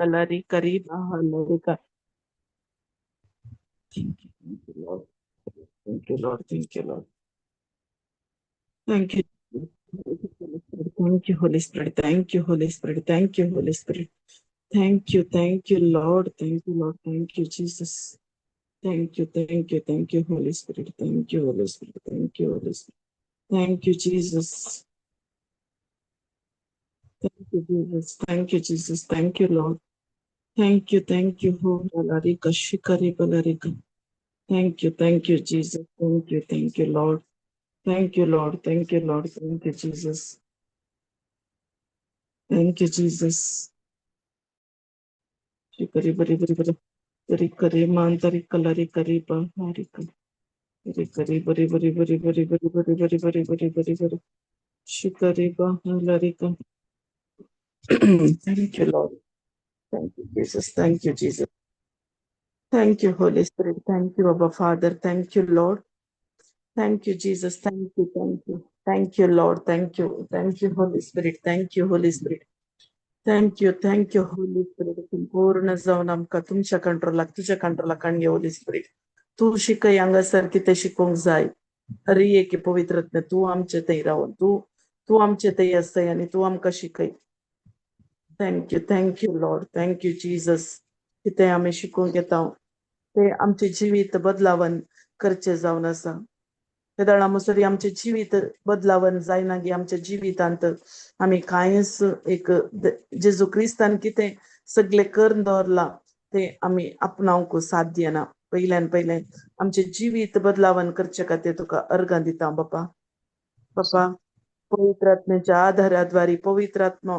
kalari kari bahalari ka. Thank you, Lord. Thank you, Lord. Thank you, Lord. Thank you. Thank you, Holy Spirit. Thank you, Holy Spirit. Thank you, Holy Spirit. Thank you, Lord. Thank you, Lord. Thank you, Jesus. Thank you, Holy Spirit. Thank you, Holy Spirit. Thank you, Holy Spirit. Thank you, Jesus. Thank you, Jesus. Thank you, Jesus. Thank you, Lord. Thank you, Ho Balarika Shikari Balarika. Thank you, Jesus. Thank you, Lord. Thank you, Lord. Thank you, Lord. Thank you, Jesus. Thank you, Jesus. Shikari Bari Bari Bari. Tari Kari Man Tari Kalari Kari Baharika. Tari Kari Bari Bari Bari Bari Bari Bari Bari Bari Bari Bari Bari. Shikari Bahalarika. Thank you, Lord. Thank you, Jesus. Thank you, Jesus. Thank you, Holy Spirit. Thank you, Abba Father. Thank you, Lord. Thank you, Jesus. Thank you, thank you. Thank you, Lord. Thank you. Thank you, Holy Spirit. Thank you, Holy Spirit. Thank you, Holy Spirit. पूर्ण जाऊन आमका तुमच्या कंट्रोलाक तुझ्या कंट्रोलाक आणगे Holy spirit. तू शिकय अंगासारखी ते शिकवून जाय. अरे ये की पवित्रत्व तू आमचे ते राहून तू तू आमचे ते असय आणि तू आमका शिकय. Thank you Lord. Thank you Jesus. की ते आम्ही शिकून घेता ते आमचे जीवित बदलावन करचे जाऊन असा. ते दळामुसरी आमचे जीवित बदलावन जायना गी आमच्या जीवितांत आम्ही कायच एक जेजू क्रिस्तान कितें सगळे करून दवरला ते आम्ही आपणावंक साध्य ना. पहिले आमचे जीवित बदलावन करचे खातीर तुका अर्गां दिता बापा. बापा पवित्र आत्म्याच्या आधाराद्वारे पवित्र आत्मा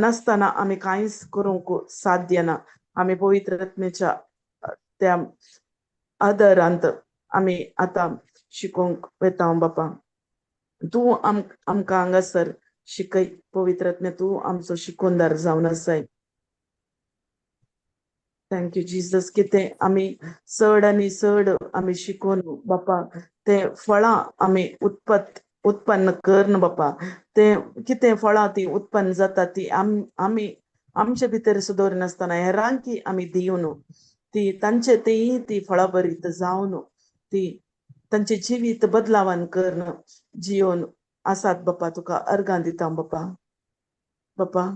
नसताना आम्ही काहीच करूंक साध्य ना. आम्ही पवित्र आत्म्याच्या त्या आदारांत आम्ही आता शिकोंक वेता बापा. तू आमकां हांगासर शिकय पवित्र आत्म्या तू आमचो शिकोंदार जावन आसाय. Thank you Jesus. कितें आम्ही चड आनी चड आम्ही शिकून बापा ते फळां आम्ही उत्पन्न करन बापा. ते कितें फळां ती उत्पन्न जाता ती आम्ही आमचे भितर सुदोर नासतना हेरांकी आम्ही दिवन ती तांचे तेही ती फळां भरीत जावन ती तांचे जिवीत बदलावन करून जिवन आसात बापा. तुका अर्गां दिता बापा. बापा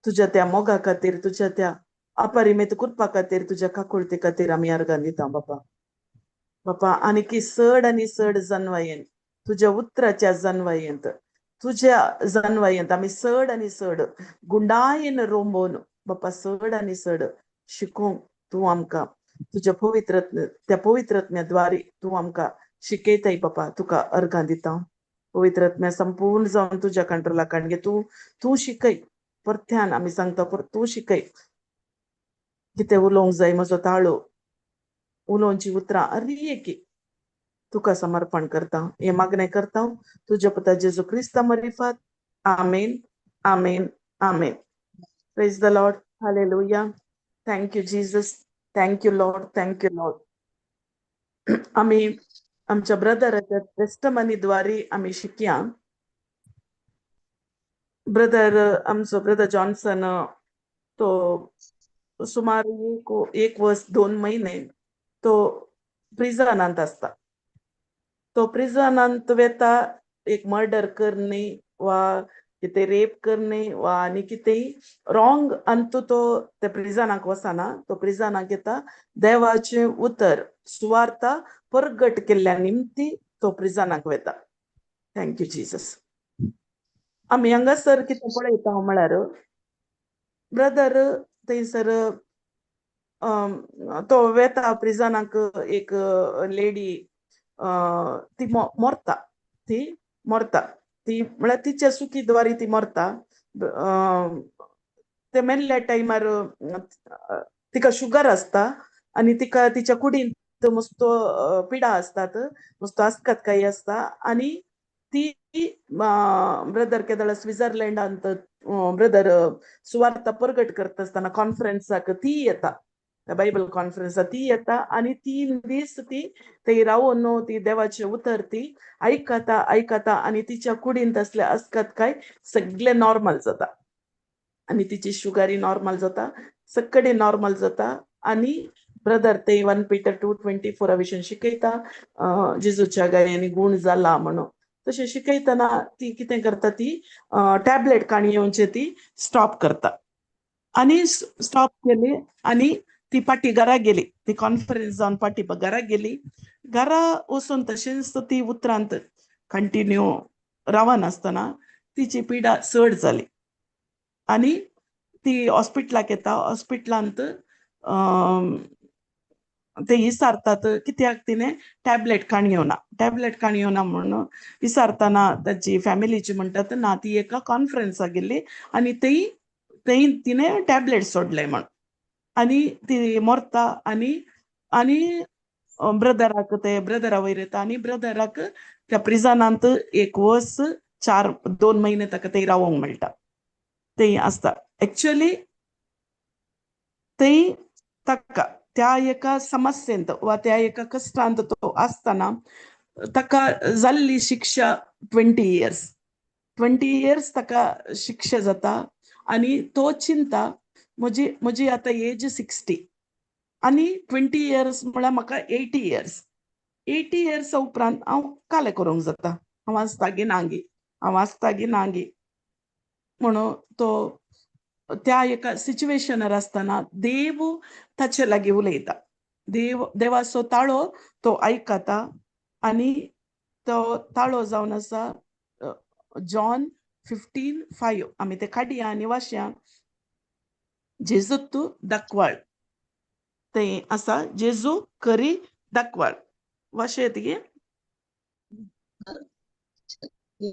तुझ्या त्या मोगा खातीर तुझ्या त्या अपरिमित कृपा खातीर तुझ्या काकुळते खातीर आम्ही अर्गां दिता बापा. बापा आनी चड आनी चड जन्वायेन तुझ्या उतराच्या जन्वायेंत तुझ्या जन्वायेंत आम्ही चड आनी चड गुंडायेन रोंबोवन बापा चड आनी चड शिकूंक तू आमकां तुझ्या त्या पवित्रत्म्याद्वारे तू आमकां शिकयताय बापा. तुका अर्गां दिता. पवित्रत्म्या संपूर्ण जावन तुझ्या कंट्रोलाक हाडगे. तू शिकय. परत्यान आम्ही सांगता तू शिकय. कितें उलोवंक जाय म्हजो ताळो उलोवची उतरां अरे की तुका समर्पण करता. हे मागणें करता तुझ्या पुता जेजू क्रिस्ता मरिफात. आमेन आमेन आमेन. Praise the lord. Hallelujah. Thank you Jesus. Thank you Lord. Thank you lord. आम्ही आमच्या ब्रदराच्या टेस्टमनीद्वारे आम्ही शिकया. आमचो ब्रदर जॉन्सन तो सुमार एक वर्ष 2 महिने तो प्रिझनांत असता. तो प्रिझनांत वेता एक मर्डर करणे वा कितें रेप करणे वा आनी कितेंय रॉंग अंतू तो त्या प्रिझनाक वचना. तो प्रिझनाक येता देवाचे उतर सुवार्ता परगट केल्ल्या निमती तो प्रिझनाक वेता. Thank you Jesus. आम्ही हांगासर कितें पळयता म्हळ्यार ब्रदर थंयसर तो वेता प्रिझनाक एक लेडी ती मरता. ती म्हळ्यार तिच्या सुखीद्वारे ती मरता. ते मेल्ल्या टायमार तिका शुगर असता आणि तिका तिच्या कुडींत मस्तो पिडा असतात. मस्तो आसकतकाई असता आणि ती ब्रदर केदळ स्वित्झर्लंडांत ब्रदर सुवार्ता परगट करता असताना कॉन्फरन्साक ती येता. बायबल कॉन्फरन्साक ती येता आणि 3 दीस ती थंय रावून ती देवाचे उतर ती ऐकता आणि तिच्या कुडींत असले आसकत काय सगळे नॉर्मल जाता. आणि तिची शुगरी नॉर्मल जाता, सगळे नॉर्मल जाता. आणि ब्रदर ते 1 Peter 2:24 विषयी शिकयता जेजूच्या गायनी गुण जाला म्हणून. तशें शिकयतना ती कितें करता, ती टॅबलेट काणी येवचे ती स्टॉप करता. आणि स्टॉप केली आणि ती पाटी घरा गेली. ती कॉन्फरन्स जावन पाटी घरा गेली. घरा वचून तशेंच ती उतरांत कंटिन्यू रावन आसतना तिची पिडा चड जाली. आणि ती हॉस्पिटलाक येता. हॉस्पिटलांत ते विचारतात कित्याक तिने टॅबलेट काणी येवना. टॅबलेट काणी येवना म्हणून विचारतना ताची फॅमिलीची म्हणटात ना ती एका कॉन्फरन्साक गेल्ली आणि तिने टॅबलेट सोडले म्हण. आणि ती मरता. आणि आणि ब्रदराक ते ब्रदरा वयर येता आणि ब्रदराक त्या प्रिजनांत 1 वर्स 2 महिने ताका थंय रावोंक मेळटा. ते आसता एक्चुअली ते ताका त्या एका समस्येंत वा त्या एका कष्टांत तो आसतना ताका जाल्ली शिक्षा 20 इयर्स. 20 इयर्स ताका शिक्षा जाता. आणि तो चिंता म्हजी आतां एज 60 आणि 20 इयर्स म्हळ्यार म्हाका 80 इयर्स. 80 इयर्स उपरांत हांव कालें करूंक जाता. हांव आसता गी ना गी म्हणून तो त्या एका सिच्युएशनार आसतना देव ताचे लागीं उलयता. देवाचो ताळो तो आयकता. आणि तो ताळो जावन आसा जॉन 15:5 आमी ते काडया आनी वाचया. जेजू तूं दाखवाळ. ते आसा जेजू करी दाखवाळ. वाचयत गे.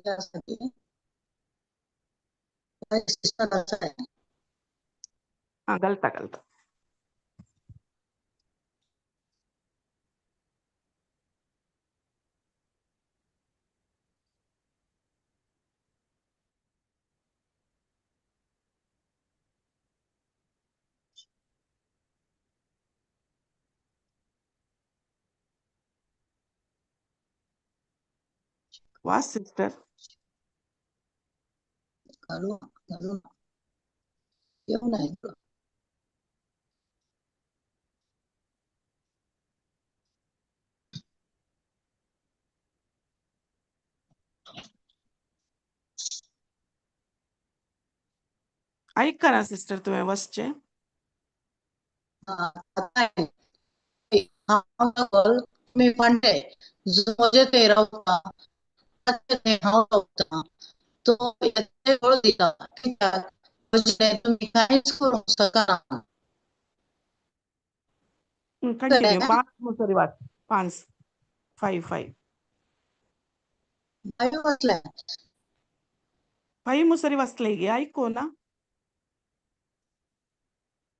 यासाठी सिस्टर असं आहे. घालता. वाच सिस्टर. घालू येऊ नाही. ऐका ना सिस्टर तुम्ही वाचचे. मी म्हणते जो म्हणजे ते राहता तो दिला तुम्ही काहीच करू शकता. कंटिन्यू 5 मुसरी वाच. 5 वाचलाय 5 मुसरी वाचले गे. ऐकू ना.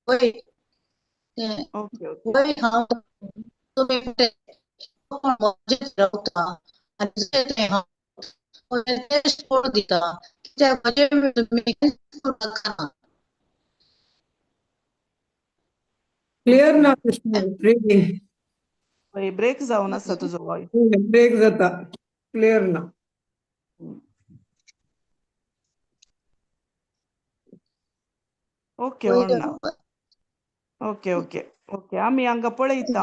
ओके. तुम्ही राहता क्लियर ना रिडिंग ब्रेक जाऊन आसा तुझो वॉइस. ब्रेक जाता. क्लियर ना. ओके ना. ओके आमी हांगा पळयता.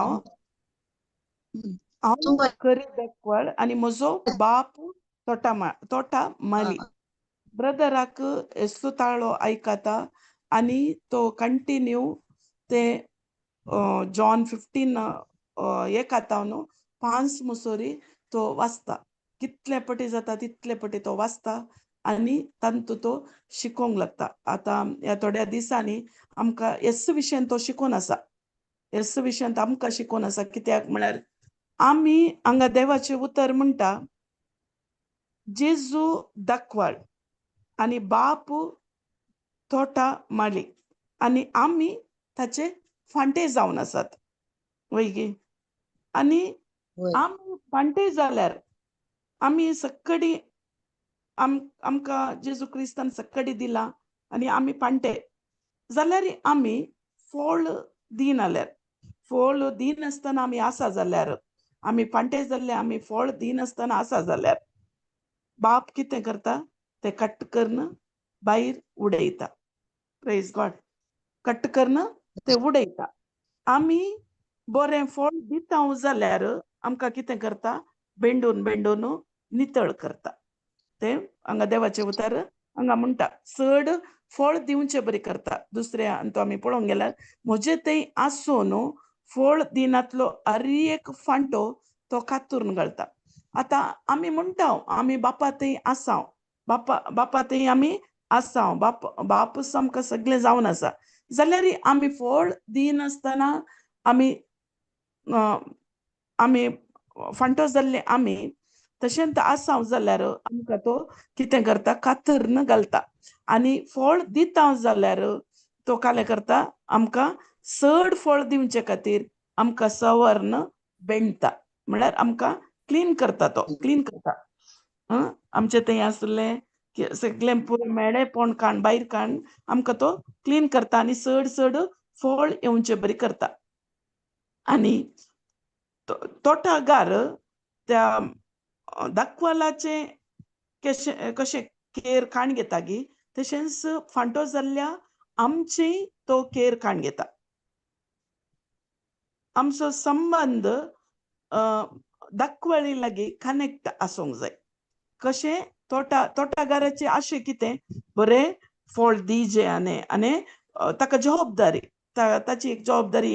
हांव करी दाखवाळ आणि म्हजो बाप तोटा माली. ब्रदराक येसू ताळो आयकता. आणि तो कंटिन्यू ते जॉन 15 एक आता न्हू 5 मुसोरी तो वाचता. कितले पटी जाता तितले पटी तो वाचता. आणि तांतू तो शिकोंक लागता. आतां ह्या थोड्या दिसांनी आमकां येसू विशयान तो शिकोवन आसा. येसू विशयान आमकां शिकोवन आसा. कित्याक म्हळ्यार आमी हांगा देवाचें उतर म्हणटा जेजू दाखवाळ आणि बाप तोटा माली. आणि आमी ताचे फांटे जावन आसात. वैगी. आणि आमी फांटे जाल्यार आमी सक्कडी आमकां जेजू क्रिस्तान सक्कडी दिला आणि आमी फांटे जाल्यार आमी फोळ दिनाल्यार फोळ दिनासतना आमी आसा जाल्यार आमी फांटे जाल्ले आमी फोळ दिनासतना आसा जाल्यार बाप कितें करता ते कट करून भायर उडयता. Praise God. कट करणं ते उडयता. आमी बरें फळ दिता जाल्यार आमकां कितें करता, बेंडून बेंडून नितळ करता. ते हांगा देवाचे उतर हांगा म्हणटा, चड फळ दिवचे बरी करता. दुसऱ्या तो आमी पळोवंक गेल्यार म्हजे थंय आसून फळ दिनातलो हर एक फांटो तो कातरून घालता. आतां आमी म्हणटा आमी बापा थंय आसांव, बापा थंय आमी आसांव, बाप आमकां सगळें जावन आसा, जाल्यार आमी फळ दिनासतना आमी आमी फांटो जाल्ले आमी तशेंच आसांव जाल्यार आमकां तो कितें करता, कातरून घालता. आनी फळ दिता जाल्यार तो कालें करता, आमकां चड फळ दिवचे खातीर आमकां सवर्ण बेंडता. म्हळ्यार आमकां क्लीन करता, तो क्लीन करता. आमचे थंय आसले सगळें पुरो मेळेपण काण भायर काण आमकां तो क्लीन करता आनी चड चड फळ येवचे बरी करता. आनी तोटागार त्या दाखवालाचे कशें केर काण घेता गी, तशेंच फांटो जाल्ल्या आमची तो केर काण घेता. आमचो संबंध दाखवाळी लागीं कनेक्ट आसूंक जाय. कशें तोटागाराचे आशे कितें, बरें फळ दिजे आनी ताका जबाबदारी, ताची एक जबाबदारी,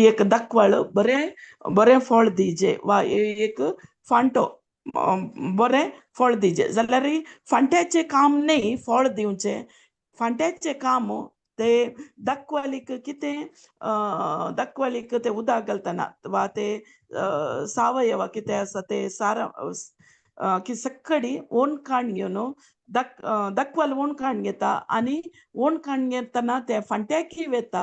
एक दाखवाळ बरें फळ दिजे वा एक फांटो बरें फळ दिजे जाल्यार फांट्याचें काम न्ही फळ दिवचें. फांट्याचें काम ते दाखवालीक कितें, दाखवालीक ते उदक घालतना वा ते सावयव कितें आसा ते की सक्कडी ओणकाण घेवन दाखवाल ओणकाण घेता आनी ओणकाण घेतना ते फांट्याकय वेता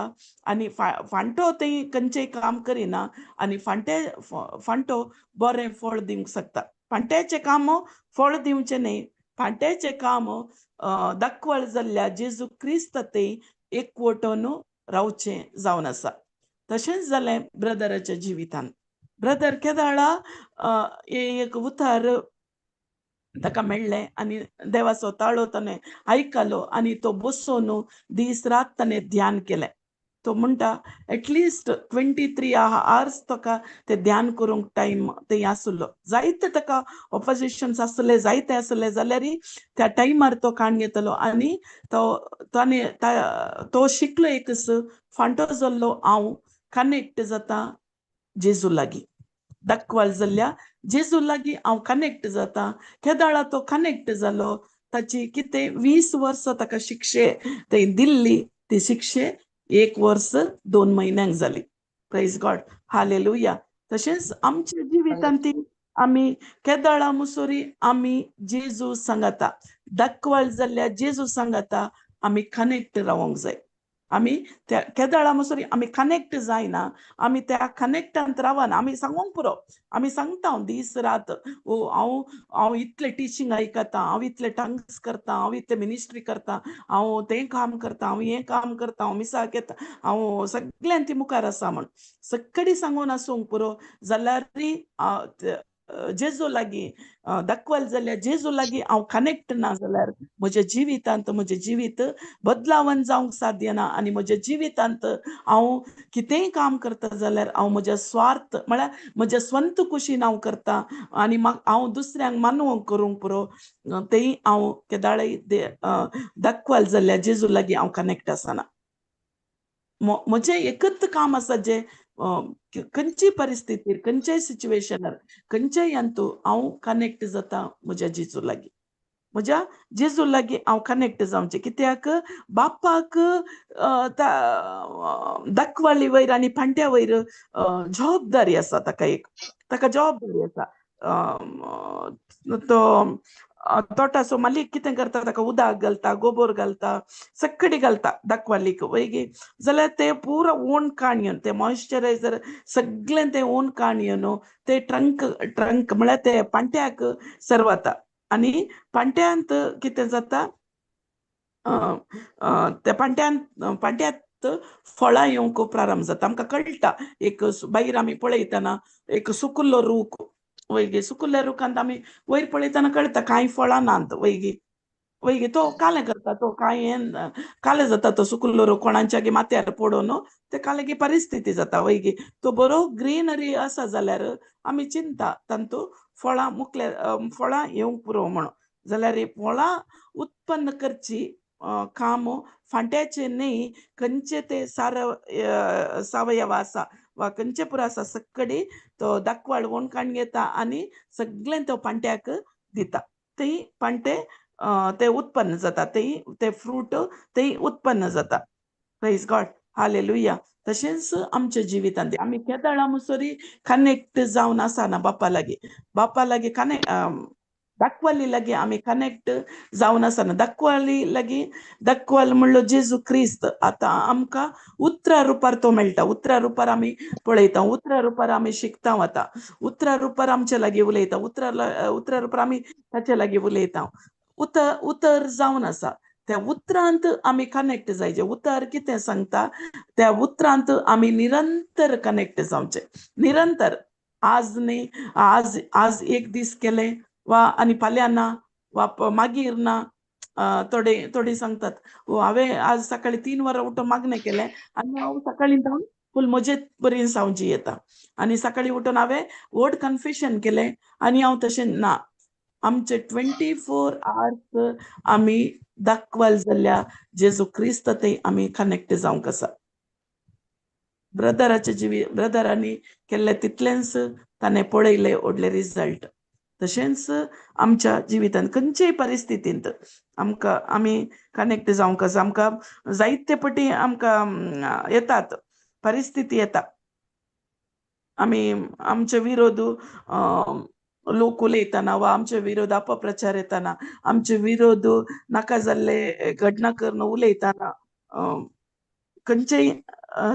आनी फांटो थंय खंयचेंय काम करिना आनी फांटो बरें फळ दिवंक शकता. फांट्याचें काम फळ दिवचें न्ही, फांट्याचें काम दाखवाळ जाल्ल्या जेजू क्रिस्त थंय एकवटून रावचें जावन आसा. तशेंच जालें ब्रदराच्या जिवितान. ब्रदर केदाळा एक उतार ताका मेळ्ळें आनी देवाचो ताळो ताणें आयकलो आनी तो बसून दीस रात ताणें ध्यान केलें. तो म्हणटा एटलिस्ट 23 hours ताका ते ध्यान करूंक टायम थंय आसलो. जायते ताका ऑपोजिशन्स आसले, जायते आसले जाल्यार त्या टायमार तो काण घेतलो आनी तो शिकलो एकच फांटो जाल्लो हांव कनेक्ट जाता जेजू लागीं. दाखवाल जाल्ल्या जेजू लागीं हांव कनेक्ट जाता. केदाळा तो कनेक्ट जालो. ताची कितें 20 वर्सां ताका शिक्षे थंय दिल्ली, ती शिक्षे 1 वर्स 2 म्हयन्यांक जाली. Praise God, hallelujah. तशेंच आमच्या जिवितांत आमी केदाळा मुसोरी आमी जेजू सांगाता, दाखवाल जाल्ल्या जेजू सांगाता आमी कनेक्ट रावंक जाय. आमी त्या केदाळा मुसोरी आमी कनेक्ट जायना, आमी त्या कनेक्टांत रावना. आमी सांगूंक पुरो, आमी सांगता दीस रात हांव इतलें टिचींग आयकता, हांव इतलें टंग्स करता, हांव इतलें मिनिस्ट्री करता, हांव तें काम करता, हांव हें काम करता, हांव मिसाक येता, हांव सगळ्यां ती मुखार आसा म्हण सक्कडी सांगून आसूंक पुरो जाल्यार जेजू लागीं दाखवाल जाल्ल्या जेजू लागीं हांव कनेक्ट ना जाल्यार म्हज्या जिवितांत म्हजें जिवीत बदलावन जावंक साध्य ना. आनी म्हज्या जिवितांत हांव कितेंय काम करता जाल्यार हांव म्हज्या स्वार्थ म्हळ्यार म्हज्या स्वंत कुशीन हांव करता आनी हांव दुसऱ्यांक मानवंक करूंक पुरो तें हांव केदाळे दाखवाल जाल्ल्या जेजू लागीं हांव कनेक्ट आसना. म्हजें एकच काम आसा जें खंयची परिस्थितीर, खंयच्याय सिच्युएशनार, खंयच्याय हातूंत हांव कनेक्ट जाता म्हज्या जेजू लागीं. म्हज्या जेजू लागीं हांव कनेक्ट जावचें, कित्याक बापाक दाखवाली वयर आनी फांट्या वयर जबाबदारी आसा. ताका जबाबदारी आसा. तो तोटाचो मालीक कितें करता, ताका उदक घालता, गोबर घालता, सक्कडी घालता दाखवालीक वयगी जाल्यार ते पुरो ओन काण घेवन ते मॉइश्चरायझर सगळें ते ओन काण घेवन ते ट्रंक म्हळ्यार ते पांट्याक सरवता आनी पांट्यांत कितें जाता, त्या पांट्यांत फळां येवंक प्रारंभ जाता. आमकां कळटा एक भायर आमी पळयतना एक सुकुल्लो रूख वयगी, सुकुल्ल्या रुखांत आमी वयर पळयतना कळटा कांय फळां नात वयगी वैगे तो काले करता तो काय काले जाता तो सुकुल्लोरो कोणाच्या गे माथ्यार पडोन ते काले गी परिस्थिती जाता वैगे तो बरो ग्रीनरी असा जाल्यार आमी चिंता तांतू फळां फळां येवंक पुरो म्हणून जाल्यार ही फळां उत्पन्न करची काम फांट्याचे न्ही खंयचे ते सावयव आसा वा खंयचे पुरो आसा सगळी तो दाखवाळ वणकाण घेता आनी सगळें तो पांट्याक दिता ते पांटे ते उत्पन्न जाता ते फ्रूट ते उत्पन्न जाता. Praise God, hallelujah. तशेंच आमच्या जिवितांत आमी केदाळा मुसोरी कनेक्ट जावन आसाना बापा लागी दाखवाली लागी आमी कनेक्ट जावन आसाना दाखवाल म्हणलो जेजू क्रिस्त आतां आमकां उतरा रुपार तो मेळटा. उतरा रुपार आमी पळयता, उतरा रुपार आमी शिकता वता, उतरा रुपार आमचे लागीं उलयता, उतरा रुपार आमी ताचे लागीं उलयता. उतर जावन आसा त्या उतरांत आमी कनेक्ट जायचे. उतर कितें सांगता त्या उतरांत आमी निरंतर कनेक्ट जावचे. निरंतर आज न्ही आज एक दीस केले वा आनी फाल्यां ना वा मागीर ना. थोडी सांगतात हांवें आज सकाळी 3 वरां उठून मागणें केलें आनी हांव सकाळी जावन फूल मजेत बरी सावजी येता आनी सकाळी उठून हांवें व्हड कन्फेशन केलें आनी हांव तशें ना. आमचे 24 hours आमी दाखवाल जाल्ल्या जेजू क्रिस्त ते आमी कनेक्ट जावंक आसा. ब्रदरांनी केल्ले तितलेंच ताणें पळयले व्हडले रिजल्ट. तशेंच आमच्या जिवितांत खंयचेय परिस्थितींत आमकां आमी कनेक्ट जावंक आसा. आमकां जायते पटी आमकां येतात परिस्थिती येता. आमी आमचे विरोध लोक उलयतना वा आमचे विरोध अपप्रचार येताना आमचे विरोध नाका जाल्ले घटना करून उलयतना खंयचेय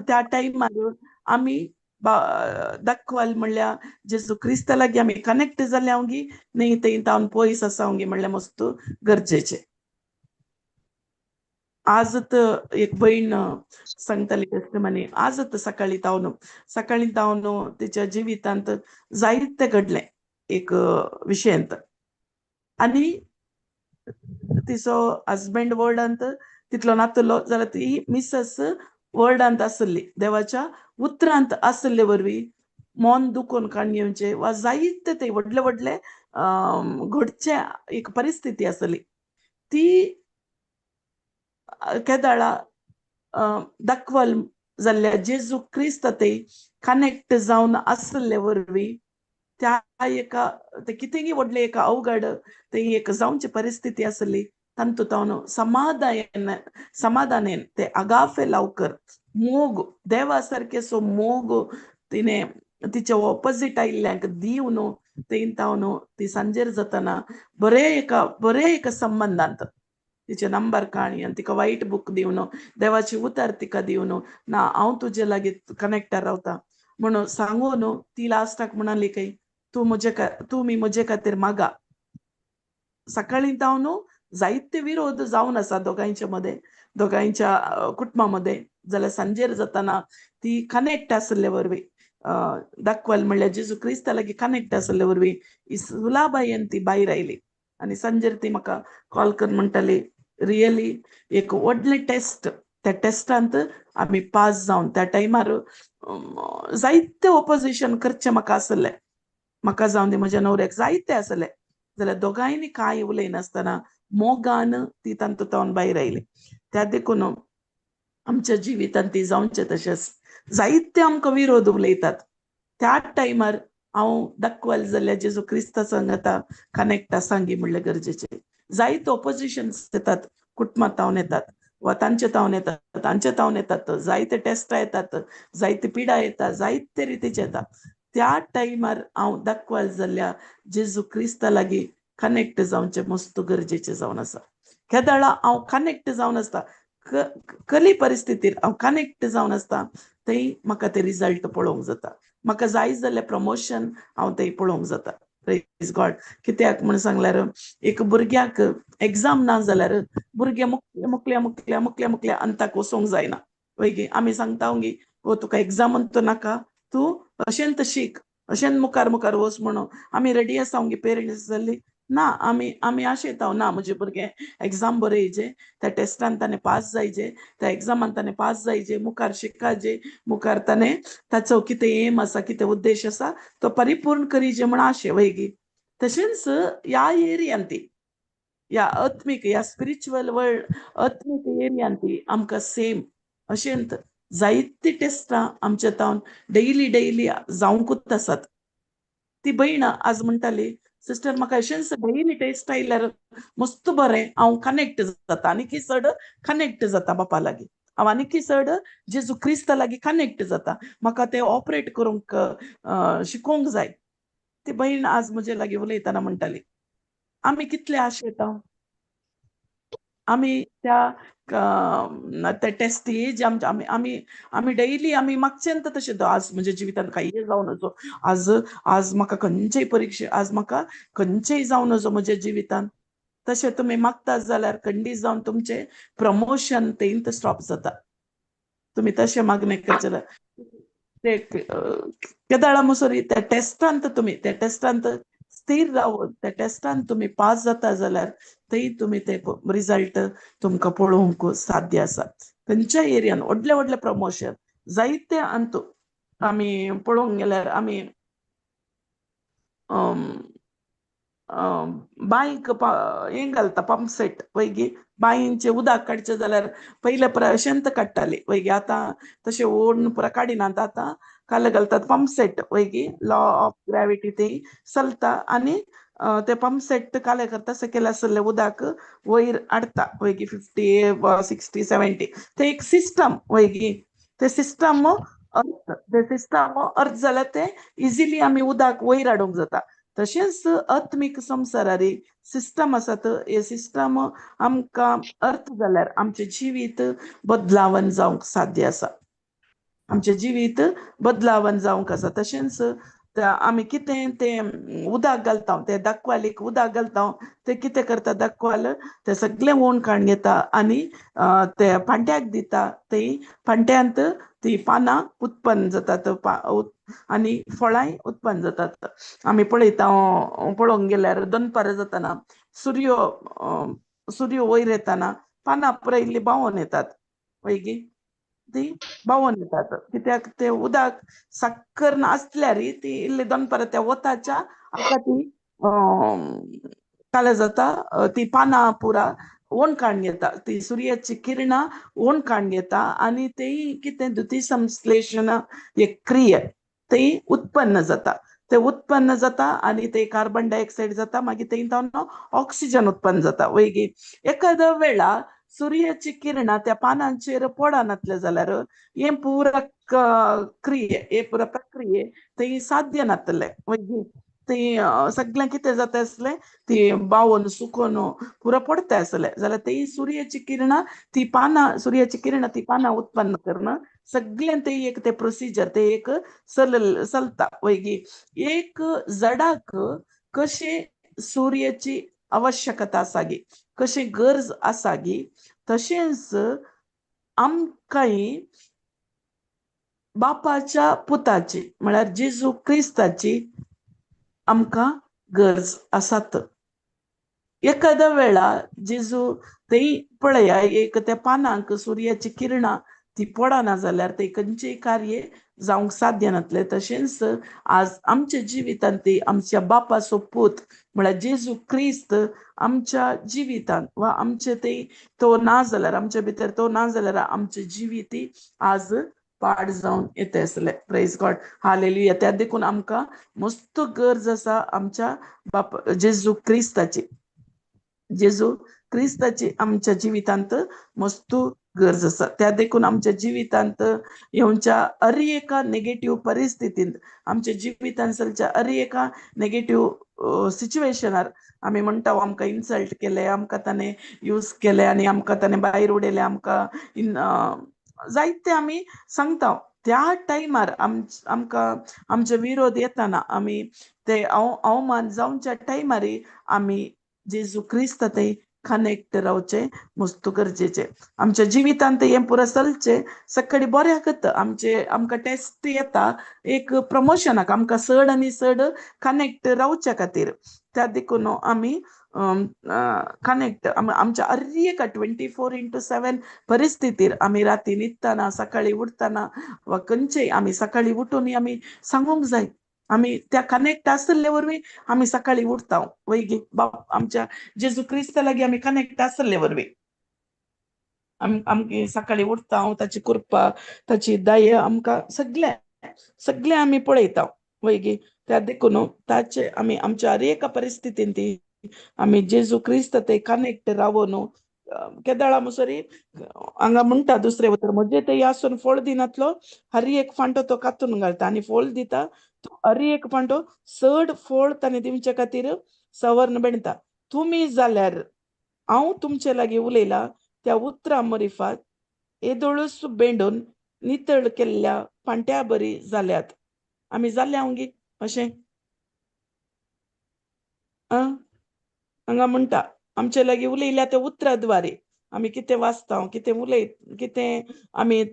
त्या टायमार आमी दाखवाल म्हणल्यार जेजू क्रिस्ता लागीं आमी कनेक्ट जाल्ले हांवगी न्ही ते तावन पयस आसा हांवगी म्हणल्यार मस्त गरजेचे. आजत एक भयण सांगताली टेस्टिमनी. आजत सकाळी तावन तिच्या जिवितांत जायते घडलें एक विशयंत आनी तिचो हजबंड वर्ल्डांत तितलो नातलो जाल्यार ती मिसस वर्ल्डांत आसली. देवाच्या उतरांत आसले वरवीं मन दुखोवन काण घेवचे वा जायते ते व्हडले घडचे एक परिस्थिती आसली. ती केदाळा दाखवाल जाल्ल्या जेजू क्रिस्त ते कनेक्ट जावन आसले वरवीं त्या ते कितेंय व्हडले एका अवघड ते एक जावंची परिस्थिती आसली तांतून समाधानेन ते आगाफे लावकर मोग देवा सारकेसो मोग तिने तिच्या ऑपोजीट आयिल्ल्यांक दिवन ती सांजेर जातना बरे एका संबंधांत तिचे नंबर काणी आनी तिका वायट बूक दिवन देवाची उतर तिका दिवन ना हांव तुजे लागीं कनेक्टार रावता म्हणून सांगून ती लास्टाक म्हणाली की तुमी म्हजे खातीर मागा. सकाळी जावन जायते विरोध जावन आसा दोगांयच्या कुटुंबामध्ये जाल्यार सांजेर जाताना ती कनेक्ट आसले वरवीं दाखवाल म्हणल्यार जेजू क्रिस्ता लागीं कनेक्ट आसले वरवीं सुलाबायेन ती भायर आयली आनी सांजेर ती म्हाका कॉल करून म्हणटाली रियली एक व्हडले टेस्ट त्या टेस्टांत आमी पास जावन त्या टायमार जायते ऑपोजिशन करचें म्हाका आसलें. म्हाका जावन दी म्हज्या नवऱ्याक जायते आसले जाल्यार दोगांयनी कांय उलयनासतना मोगान ती तांतून भायर आयली. त्या देखून आमच्या जिवितांत ती जावचें तशेंच जायते आमकां विरोध उलयतात. त्या टायमार हांव दाखवाल जाल्यार जेजू क्रिस्ता सांगता कनेक्ट आसांगी म्हणल्यार गरजेचें. जायते ऑपोजिशन्स येतात कुटुंबांत येतात वा तांचे तावन येतात जायते टेस्टां येतात जायते पिडा येतात जायते रितीचे येतात. त्या टायमार हांव दाखवाल जाल्ल्या जेजू क्रिस्ता लागीं कनेक्ट जावचें मस्त गरजेचें जावन आसा. केदाळा हांव कनेक्ट जावन आसता खरी परिस्थितीर हांव कनेक्ट जावन आसता थंय म्हाका ते रिजल्ट पळोवंक जाता. म्हाका जाय जाल्लें प्रमोशन हांव थंय पळोवंक जाता. Praise God. कित्याक म्हण सांगल्यार एक भुरग्याक एग्जाम ना जाल्यार भुरगे मुकल्या अंताक वचोंक जायना. वैगी आमी सांगता गी तुका एग्जामांत नाका तूं अशेंत शीक अशेंत मुखार वच म्हणून आमी रेडी आसा पेरंट्स जाल्ली ना आम्ही अशे येता ना म्हजे भुरगे एग्जाम बरयचे त्या टेस्टान ताणें पास जायचे त्या एग्जामान ताणें पास जायचे मुखार शिकायचे मुखार ताणें ताचो कितें एम आसा कितें उद्देश आसा तो परिपूर्ण करीचे म्हण आशे वैगी तशेंच ह्या एरियान ती ह्या आत्मीक ह्या स्पिरिच्युअल वर्ल्ड आत्मीक एरियान ती आमकां सेम अशेंत जायती टेस्टां आमचे तावन डेली जावंकूच आसात ती भयण आज म्हणटाली सिस्टर म्हाका अशेंच डेली टेस्ट आयल्यार मस्त बरें हांव कनेक्ट जाता आनीक चड कनेक्ट जाता बापा लागीं हांव आनीक चड जेजू क्रिस्ता लागीं कनेक्ट जाता म्हाका तें ऑपरेट करूंक शिकोवंक जाय ती भयण आज म्हजे लागीं उलयतना म्हणटाली आमी कितले आशेता आमी त्या टेस्टीज आमी डेली आमी मागचेंत तशें तो आज म्हज्या जिवितान काही जावन नजो आज म्हाका खंयचेय परीक्षे आज म्हाका खंयचेय जावन नजो म्हज्या जिवितान तशें तुमी मागतात जाल्यार खंडीत जावन तुमचें प्रमोशन तेंत स्टॉप जाता तुमी तशें मागणें करचें ते केदाळा मुसोरी त्या टेस्टांत स्थिर रावन त्या टेस्टान तुमी पास जाता जाल्यार थंय तुमी ते रिजल्ट तुमकां पळोवंक साध्य आसा खंयच्या एरियान व्हडले प्रमोशन जायते अंतू आमी पळोवंक गेल्यार आमी बांयक हें घालता पंप सेट वैगी बांयचें उदक काडचें जाल्यार पयले पुरा शेंत काडटाली वैगी आतां तशें ओन पुरा काडिनात आतां काले घालतात पंप सेट वैगी लॉ ऑफ ग्रॅविटी ती चलता आनी ते पंप सेट काले करता सकयल आसलें उदक वयर हाडटा वैगी 50 60 70 ते एक सिस्टम वैगी ते सिस्टम अर्थ जाल्यार ते इजिली आमी उदक वयर हाडूंक जाता तशेंच आत्मीक संवसारारी सिस्टम आसात हे सिस्टम आमकां अर्थ जाल्यार आमचें जिवीत बदलावन जावंक साध्य आसा आमचें जिवीत बदलावन जावंक आसा तशेंच आमी कितें तें उदक घालता ते दाखवालीक उदक घालता ते कितें करता दाखवाल ते सगळें ओन काडून घेता आनी ते पांट्याक दिता ते पांट्यांत ती पानां उत्पन्न जातात आनी फळांय उत्पन्न जातात आमी पळयता पळोवंक गेल्यार दनपार जातना सूर्य वयर येताना पानां पुराय बावोन येतात वैगी ती बावोन येतात कित्याक ते उदक साखर नासल्यार ती इल्ली दनपार त्या वताच्या हाका ती काले जाता ती पानां पुरा ओन काडून घेता ती सुर्याची किरणां ओन काडून घेता आनी तेय कितें द्युती संश्लेशण एक क्रिया ते उत्पन्न जाता ते उत्पन्न जाता आनी ते कार्बन डायऑक्सायड जाता मागीर ते ऑक्सिजन उत्पन्न जाता वैगी एखाद्या वेळा सूर्याची किरणां त्या पानांचेर पडनातले जाल्यार हे पुरा प्रक्रिये ते साध्य नातले वैगी ते सगळें कितें जाता आसलें ती बावन सुकोन पुरो पडता आसलें जाल्यार ते सूर्याची किरणां ती पानां उत्पन्न करणं सगळें ते एक ते प्रोसिजर ते एक चलता वैगी एक झाडाक कशें सूर्याची आवश्यकता आसा गी कशी गरज आसा गी तशेंच आमकांय बापाच्या पुताची म्हळ्यार जेजू क्रिस्ताची आमकां गरज आसात एखाद्या वेळा जेजू ते पळया एक त्या पानांक सूर्याची किरणां ती पडना जाल्यार ते खंयचेय कार्य जावंक साध्य नातले तशेंच आज आमच्या जिवितान ती आमच्या बापाचो पूत म्हळ्यार जेजू क्रिस्त आमच्या जिवितान वा आमचे ते तो ना जाल्यार आमच्या भितर तो ना जाल्यार आमचे जिवीत आज पाड जावन येता आसले प्रेज गॉड हालेलुया त्या देखून आमकां मस्त गरज आसा आमच्या जेजू क्रिस्ताची आमच्या जिवितांत मस्त गरज आसा त्या देखून आमच्या जिवितांत येवच्या हर एका नेगेटिव्ह परिस्थितींत आमच्या जिवितांत चलच्या हर एका नेगेटिव्ह सिच्युएशनार आमी म्हणटा आमकां इन्सल्ट केले आमकां ताणें यूज केले आनी आमकां ताणें भायर उडयले आमकां जायते आमी सांगता त्या टायमार आमकां आमचे विरोध येताना आमी ते अवमान जावच्या टायमार आमी जेजू क्रिस्त ते कनेक्ट रावचे मस्त गरजेचे. आमच्या जिवितांत हे पुरो चलचे सकाळी बरें करता आमकां टेस्ट येता एक प्रमोशनाक आमकां चड आनी चड कनेक्ट रावच्या खातीर त्या देखून आमी कनेक्ट आमच्या हर एका 24/7 परिस्थितीर आमी राती न्हिदतना सकाळी उठतना वा खंयचेय आमी सकाळी उठून आमी सांगूंक जाय आमी त्या कनेक्ट आसले वरवीं आमी सकाळी उठता वैगी आमच्या जेजू क्रिस्त लागीं आमी कनेक्ट आसले वरवीं आमगे सकाळी उठता ताची कृपा ताची दया आमकां सगळे आमी पळयता वैगी त्या देखून ताचे आमी आमच्या हर एका परिस्थितीन ती आमी जेजू क्रिस्त ते कनेक्ट रावून केदाळा मुसरी हांगा म्हणटा दुसरे उतर म्हणजे ते आसून फळ दिनातलो हर एक फांटो तो कातून घालता आनी फळ दिता हर एक फांटो चड फळ ताणें दिवचे खातीर सवर्ण बेणता. तुमी जाल्यार हांव तुमचे लागीं उलयला त्या उतरां मरिफात येदोळूस बेंडून नितळ केल्ल्या पांट्या बरी जाल्यात. आमी जाल्या ओंगी अशें हांगा म्हणटा आमचे लागीं उलयल्या त्या उतरां द्वारे आमी कितें वाचता कितें आमी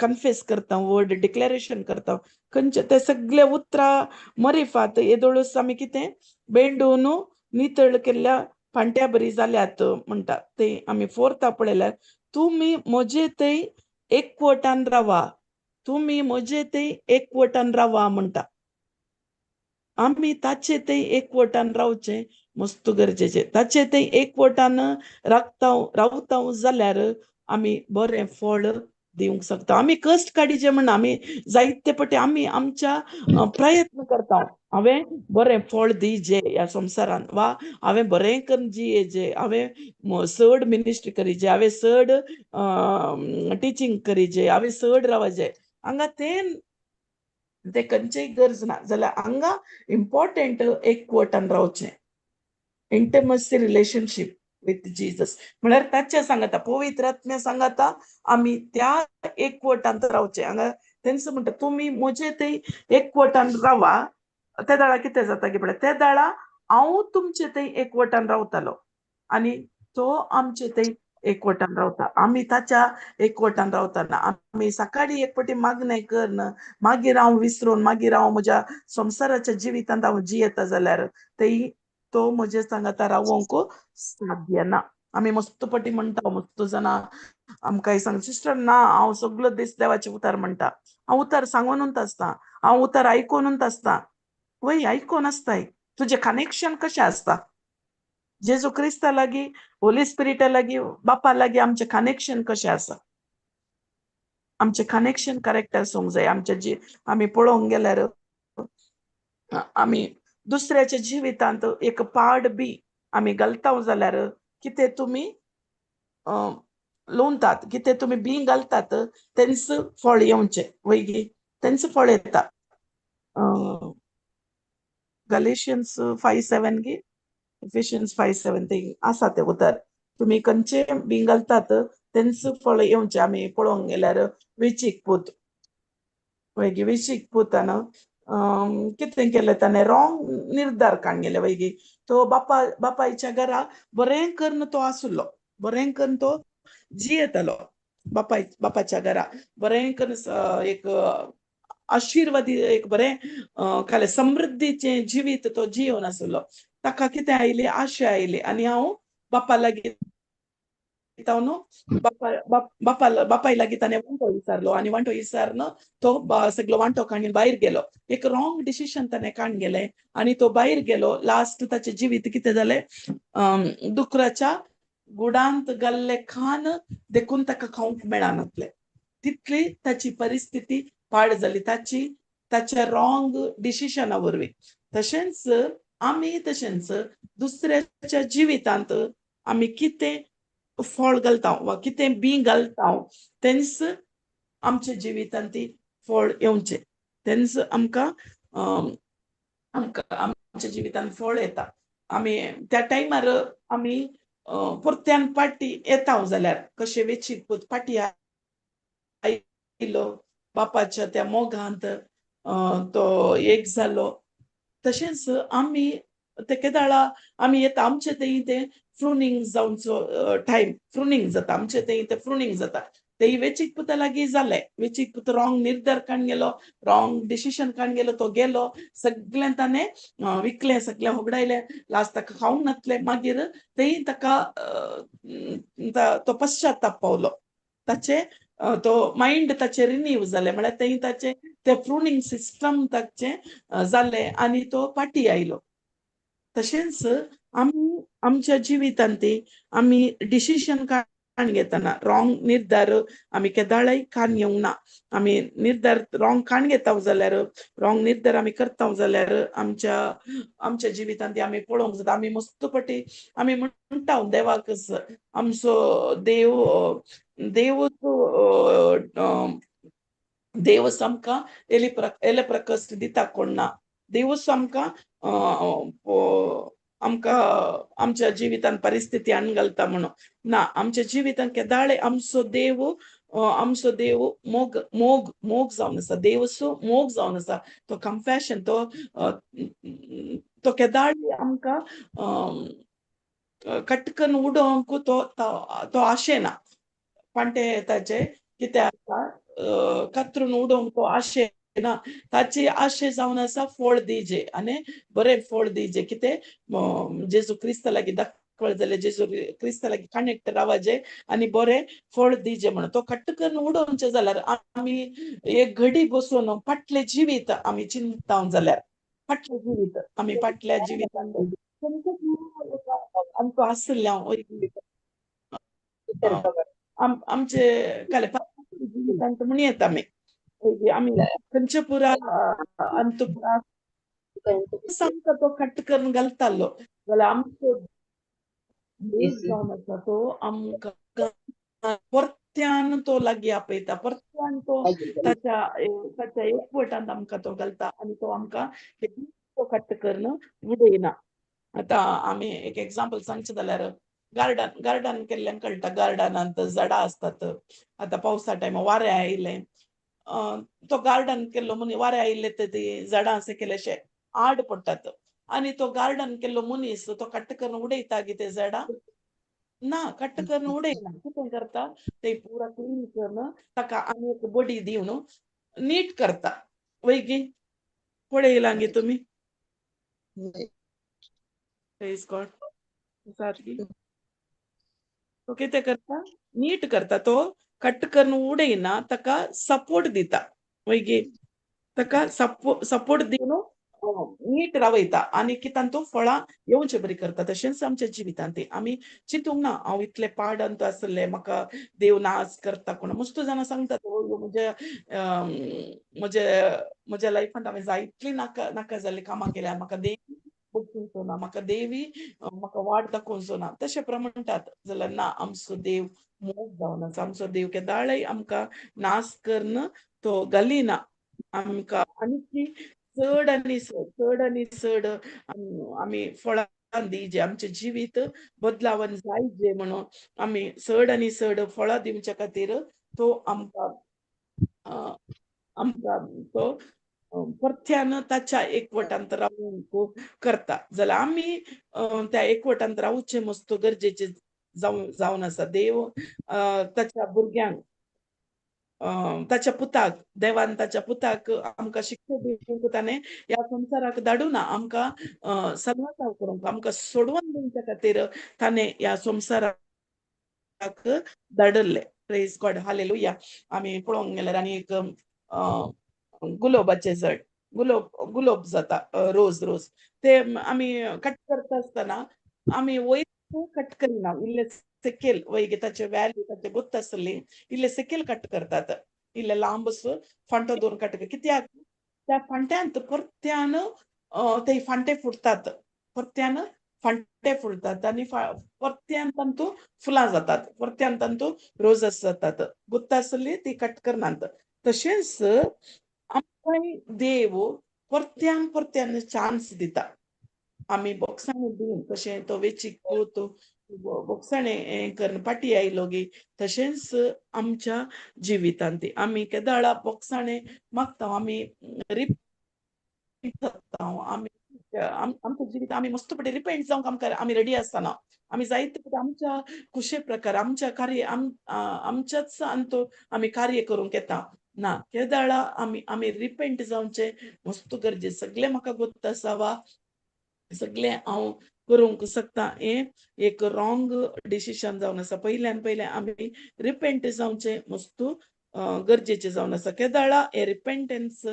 कन्फेस करता वर्ड डिक्लेरेशन करता खंयचे ते सगळे उतरां मरिफात येदोळूस आमी कितें बेंडून नितळ केल्ल्या पांट्या बरी जाल्यात म्हणटा ते आमी फोर्था पळयल्यार तुमी म्हजे थंय एकवटान रावा तुमी म्हजे थंय एकवटान रावा म्हणटा आमी ताचे थंय एकवटान रावचें मस्त गरजेचें ताचे थंय एकवटान रावता जाल्यार आमी बरें फळ दिवंक शकता. आमी कश्ट काडीचे म्हण आमी जायते पटी आमी आमच्या प्रयत्न करता हांवें बरें फळ दिवचें ह्या संवसारान वा हांवें बरें करून जियेचें हांवें चड मिनिस्ट्री करीचें हांवें चड टिचींग करीचें हांवें चड रावचें हांगा ते खंयचेय गरज ना जाल्यार हांगा इम्पॉर्टंट एकवटान रावचें इंटिमसी रिलेशनशीप विथ जीजस म्हळ्यार ताचे सांगता पवित्र आत्म्या सांगता आमी त्या एकवटांत रावचें हांगा तेंच म्हणटा तुमी म्हजे थंय एकवटान रावा त्या दाळा कितें जाता की पळय त्या दाळा हांव तुमचे थंय एकवटान रावतालो आनी तो आमचे थंय एकवटान रावता आमी ताच्या एकवटान रावतना आमी सकाळी एक पटी मागणें करन मागीर हांव विसरून मागीर हांव म्हज्या संवसाराच्या जिवितांत हांव जियेता जाल्यार थंय तो म्हजे सांगता रावोंक साध्य ना. आमी मस्त पटी म्हणटा मस्त जाणां आमकां सांग सिस्टर ना हांव सगळो दीस देवाचे उतार म्हणटा हांव उतार सांगूनच आसता हांव उतार आयकोनूच आसता वय आयकोन आसताय तुजें कनेक्शन कशें आसता जेजू क्रिस्ता लागीं होली स्पिरिटा लागीं बापा लागीं आमचें कनेक्शन कशें आसा आमचें कनेक्शन करेक्ट आसूंक जाय आमचें आमी पळोवंक गेल्यार आमी दुसऱ्याच्या जिवितांत एक पाड बी आमी घालता जाल्यार कितें तुमी लोंतात कितें तुमी बी घालतात तेंच फळ येवचें वैगी तेंच फळ येता गलेशियन्स 5:7 गी इफिशियन्स 5:7 ते आसा ते उतर तुमी खंयचे बी घालतात तेंच फळ येवचें आमी पळोवंक गेल्यार वेंचीक पूत वैगी वेंचीक पुतान कितें केलें ताणें रॉंग निर्धार काडलेले वैगी तो बापायच्या घरा बरें करून तो आसलो बरें करून तो जियेतालो बापाच्या घरा बरें करून एक आशिर्वादी एक बरें काय समृद्धीचें जिवीत तो जियोन आसलो ताका कितें आयलें आशा आयली आनी हांव बापा लागीं बापाय लागीं ताणें वांटो विचारलो आनी वांटो विचारन तो सगळो वांटो काडून भायर गेलो एक रॉंग डिसिशन ताणें काडून गेलें आनी तो भायर गेलो लास्ट ताचें जिवीत कितें जालें दुकराच्या गुडांत घाल्ले खान देखून ताका खावंक मेळनासलें तितली ताची परिस्थिती पाड जाली ताच्या रॉंग डिसिशना वरवीं तशेंच आमी तशेंच दुसऱ्याच्या जिवितांत आमी कितें फळ घालता वा कितें बी घालता तेंच आमच्या जिवितांत ती फळ येवचें तेंच आमकां आमच्या जिवितांत फळ येता आमी त्या टायमार आमी परत्यान पाटी येता जाल्यार कशें वेंचीक पाटी आयलो बापाच्या त्या मोगांत तो एक जालो तशेंच आमी ते केदाळा आमी येता आमचे ते इथे फ्रुनींग जावनचो टायम फ्रुनींग जाता आमचे ते इथे फ्रुनींग जाता ते वेचीक पुता लागीं जालें वेचीक पुत रॉंग निर्धार काण गेलो रॉंग डिसिशन काण गेलो सगळें ताणें विकलें सगळें होगडायलें लास्ट ताका खावंक नासलें मागीर तेय ताका तो पश्चाताप पावलो ताचे तो माइंड ताचे रिन्यू जालें म्हळ्यार तेय ताचे ते फ्रुनींग सिस्टम ताचे जालें आनी तो फाटी आयलो तशेंच आमी आमच्या जिवितांती आमी डिसिशन काण घेतना रॉंग निर्धार आमी केदाळय काण घेवंक ना आमी निर्धार रॉंग काण घेता जाल्यार रॉंग निर्धार आमी करता जाल्यार आमच्या जिवितांती आमी पळोवंक जाता आमी मस्त पटी आमी म्हणटा देवाक आमचो देव देवच आमकां एले प्रकश्ट दिता कोण ना देवच आमकां आमकां आमच्या जिवितान परिस्थिती आण घालता म्हणून ना आमच्या जिवितान केदाळे आमचो देव मोग जावन आसा देवचो मोग जावन आसा तो कंपॅशन तो केदाळे आमकां कटकन उडोवंक तो आशेना पांटे ताचे कित्याक कातरून उडोवंक तो आशेना ताची आशे जावन आसा फळ दिजे आनी बरें फळ दिजे कितें जेजू क्रिस्ता लागीं दाखवळ जाल्यार जेजू क्रिस्ता लागीं कनेक्ट रावाजे आनी बरें फळ दिजे म्हणून तो कट्टकन उडोवचें जाल्यार आमी एक घडी बसून फाटलें जिवीत आमी चिंत्ता जाल्यार फाटलें जिवीत आमी फाटल्या जिवितान आमकां आसल्या आमचे जिवितांत म्हण येता आमी खंयचे पुरा अंतपुरा सामको तो कट करून घालतालो जाल्यार आमचो जावन आसा तो आमकां परत्यान तो लागीं आपयता परत्यान तो ताच्या एकवटांत आमकां तो घालता आनी तो आमकां तो कट करून उडयना आतां आमी एक एग्जांपल सांगचें जाल्यार गार्डन केल्ल्यान कळटा गार्डनांत झाडां आसतात आतां पावसा टायमा वारें आयलें तो गार्डन केल्लो मनीस वारें आयिल्ले ती झाडां सकयल अशें आड पडटात आनी तो गार्डन केल्लो मनीस तो कट्ट करून उडयता गी ते झाडां ना कट्ट करून उडयना कितें करता ते पुरा क्लीन करून ताका आनी एक बडी दिवन नीट करता वैगी पळयलां गे तुमी प्रेज गॉड सारकी तो कितें करता नीट करता तो कट करून उडयना ताका सपोर्ट दिता वैगी ताका सपोर्ट दिवन नीट रावयता आनी कितान तो फळां येवचें बरी करता तशेंच आमच्या जिवितांत आमी चिंतूंक ना हांव इतले पाडांत आसलें म्हाका देव नाश करता कोण मस्त जाणां सांगतात म्हज्या लायफांत हांवें जायतलीं नाका जाल्लीं कामां केल्या म्हाका देव बघूंचो ना म्हाका देवी म्हाका वाट दाखोवचो ना तशें म्हणटात जाल्यार ना आमचो देव मोग जावन आसा आमचो देव केदाळय आमकां नाश करून तो घालिना आमकां आनी चड आनी चड आमी फळां दिजे आमचे जिवीत बदलावन जायजे म्हणून आमी चड आनी चड फळां दिवचे खातीर तो आमकां तो परत्यान ताच्या एकवटांत रावूंक करता जाल्यार आमी त्या एकवटांत रावचें मस्त गरजेचें जावन आसा देव ताच्या भुरग्यांक ताच्या पुताक देवान ताच्या पुताक आमकां शिक्षा दिवंक ताणें ह्या संवसाराक धाडूना आमकां सल्लासार करूंक आमकां सोडवून दिवचे खातीर ताणें ह्या संवसाराक धाडले प्रेज गॉड हालेलुया आमी पळोवंक गेल्यार आनी एक गुलाबाचें झाड गुलाब जाता रोज ते आमी कट करता आसतना आमी वयर कट करिना इल्ले सेकेल वैगे ताचे व्हॅल्यू ताचे गुत्त आसली इल्ले सेकेल कट करतात इल्ले लांबस फांटो दवरून कट कित्याक त्या फांट्यांत परत्यान ते फांटे फुटतात परत्यान फांटे फुटतात आनी परत्यान तांतू फुलां जातात परत्यान तांतू रोजस जातात गुत्त आसली ती कट करनात तशेंच आमकां देव परत्यान चान्स दिता आमी बोक्सांनी दिवन तशें तो वेचीक पोत बोक्साणें हें करून फाटी आयलो गी तशेंच आमच्या जिवितांत आमी केदाळा बोक्साणें मागता आमी रिपीट जाता आमी आमच्या जिवीत आम्ही मस्तपणे रिपेंट जावंक आमकां आमी रेडी आसतना आमी जायते आमच्या कुशे प्रकार आमच्या कार्य आमच्याच अंतो आमी कार्य करूंक येता ना हे दाळा आमी रिपेंट जावचे मस्त गरजे सगळे म्हाका गोत्त आसा वा सगळे हांव करूंक शकता हे एक रॉंग डिसिशन जावन आसा पयल्यान पयलें आमी रिपेंट जावचे मस्त गरजेचे जावन आसा केदाळा हे रिपेंटन्स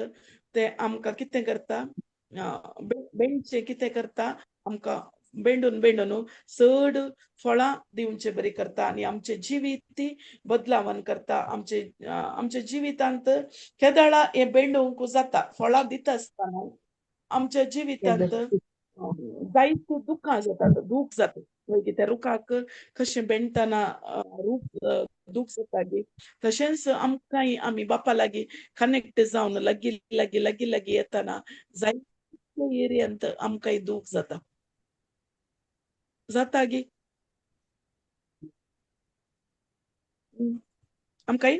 ते आमकां कितें करता बेंडचे कितें करता आमकां बेंडून चड फळां दिवचे बरी करता आनी आमचे जिवीत ती बदलावन करता आमच्या जिवितांत केदाळा हे बेंडूंक जाता फळां दिता आसतना आमच्या जिवितांत जायतीं दुखां जातात दूख जाता मागीर त्या रुखाक कशें बेंडटना दूख जाता गे तशेंच आमकांय आमी बापा लागीं कनेक्ट जावन लागीं येतना जायत्या एरियांत आमकांय दूख जाता गे आमकांय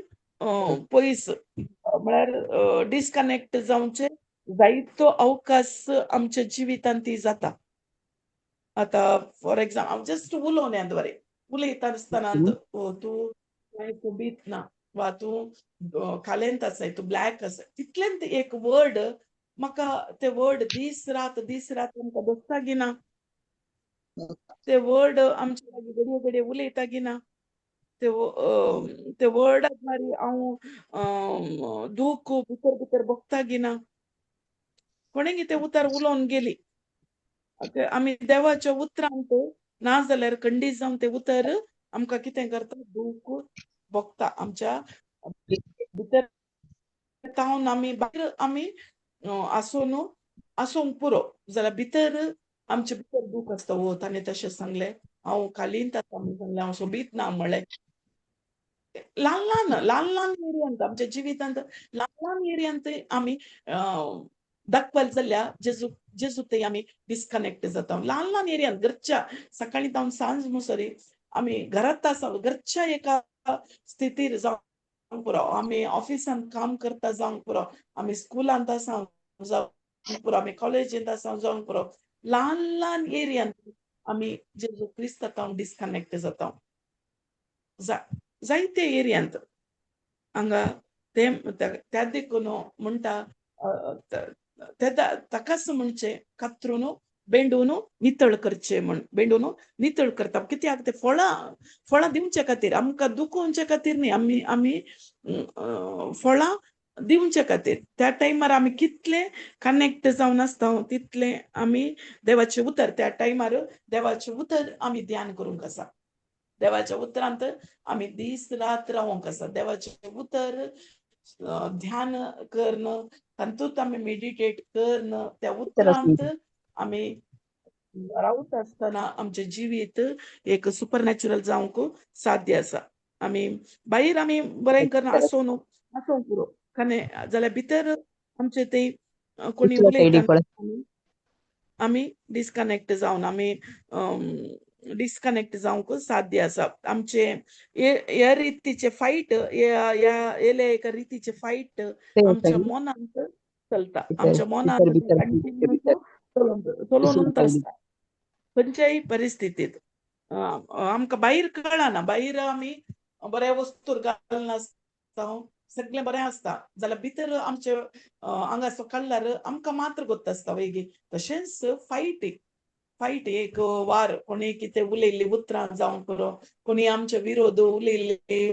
पयस म्हळ्यार डिस्कनेक्ट जावचे जायतो अवकाश आमच्या जिवितांत जाता आतां फॉर एग्जाम्पल हांव जस्ट उलोवन बरें उलयता आसतना तूं सोबीत ना वा तूं खालेंत आसाय तूं ब्लॅक आसाय तितलेंत एक वर्ड म्हाका ते वर्ड दीस रात आमकां बसता गी ना ते वर्ड आमचे लागीं घडये उलयता गी ना ते वर्डा द्वारे हांव दूख भितर बगता गी ना कोणें कितें उतर उलोवन गेली आमी देवाच्या उतरांत ना जाल्यार खंडीत जावन ते उतर आमकां कितें करता दूख बगता आमच्या भितर तावन आमी भायर आमी आसूंक पुरो जाल्यार भितर आमचे भितर दूख आसता ताणें तशें सांगलें हांव खालींत आसा म्हूण सांगलें हांव सोबीत ना म्हणलें ल्हान एरियांत आमच्या जिवितांत ल्हान एरियांत आमी दाखवाल जाल्यार जेजू ते आमी डिस्कनेक्ट जाता ल्हान एरियांत घरच्या सकाळीं जावन सांज मुसरी आमी घरांत आसा घरच्या एका स्थितीर जावंक पुरो आमी ऑफिसांत काम करता जावंक पुरो आमी स्कुलांत आसा जावंक पुरो आमी कॉलेजींत आसा जावंक पुरो ल्हान एरियांत आमी जेजू क्रिस्तांव डिस्कनेक्ट जाता जायते एरियांत हांगा ते त्या देखून म्हणटा ताकाच म्हणचे कातरून बेंडून नितळ करचे म्हण बेंडून नितळ करता कित्याक ते फळां दिवचे खातीर आमकां दुखोवचे खातीर न्ही आमी फळां दिवचे खातीर त्या टायमार आमी कितले कनेक्ट जावन आसता तितले आमी देवाचे उतर त्या टायमार देवाचे उतर आमी ध्यान करूंक आसा देवाच्या उतरांत आमी दीस रात रावंक आसा देवाचे उतर ध्यान करन तातूंत आमी मेडिटेट करन त्या उतरांत आमी रावत आसतना आमचे जिवीत एक सुपरनॅचुरल जावंक साध्य आसा आमी भायर आमी बरें करना आसोंक पुरो जाल्यार भितर आमचे ते कोणी उलयता आमी डिस्कनेक्ट जावन आमी डिस्कनेक्ट जावंक साध्य आसा आमचे ह्या रितीचे फायट येले एका रितीचे फायट आमच्या मनांत चलता आमच्या मनांत चलोवनूच आसता खंयच्याय परिस्थितींत आमकां भायर कळना भायर आमी बरे वस्तूर घालून आसता सगळें बरें आसता जाल्यार भितर आमचे आंगासो काडल्यार आमकां मात्र गोत्त आसता वेगी तशेंच फायट एक वार कोणी कितें उलयल्ली उतरां जावंक पुरो कोणी आमचे विरोध उलयल्ले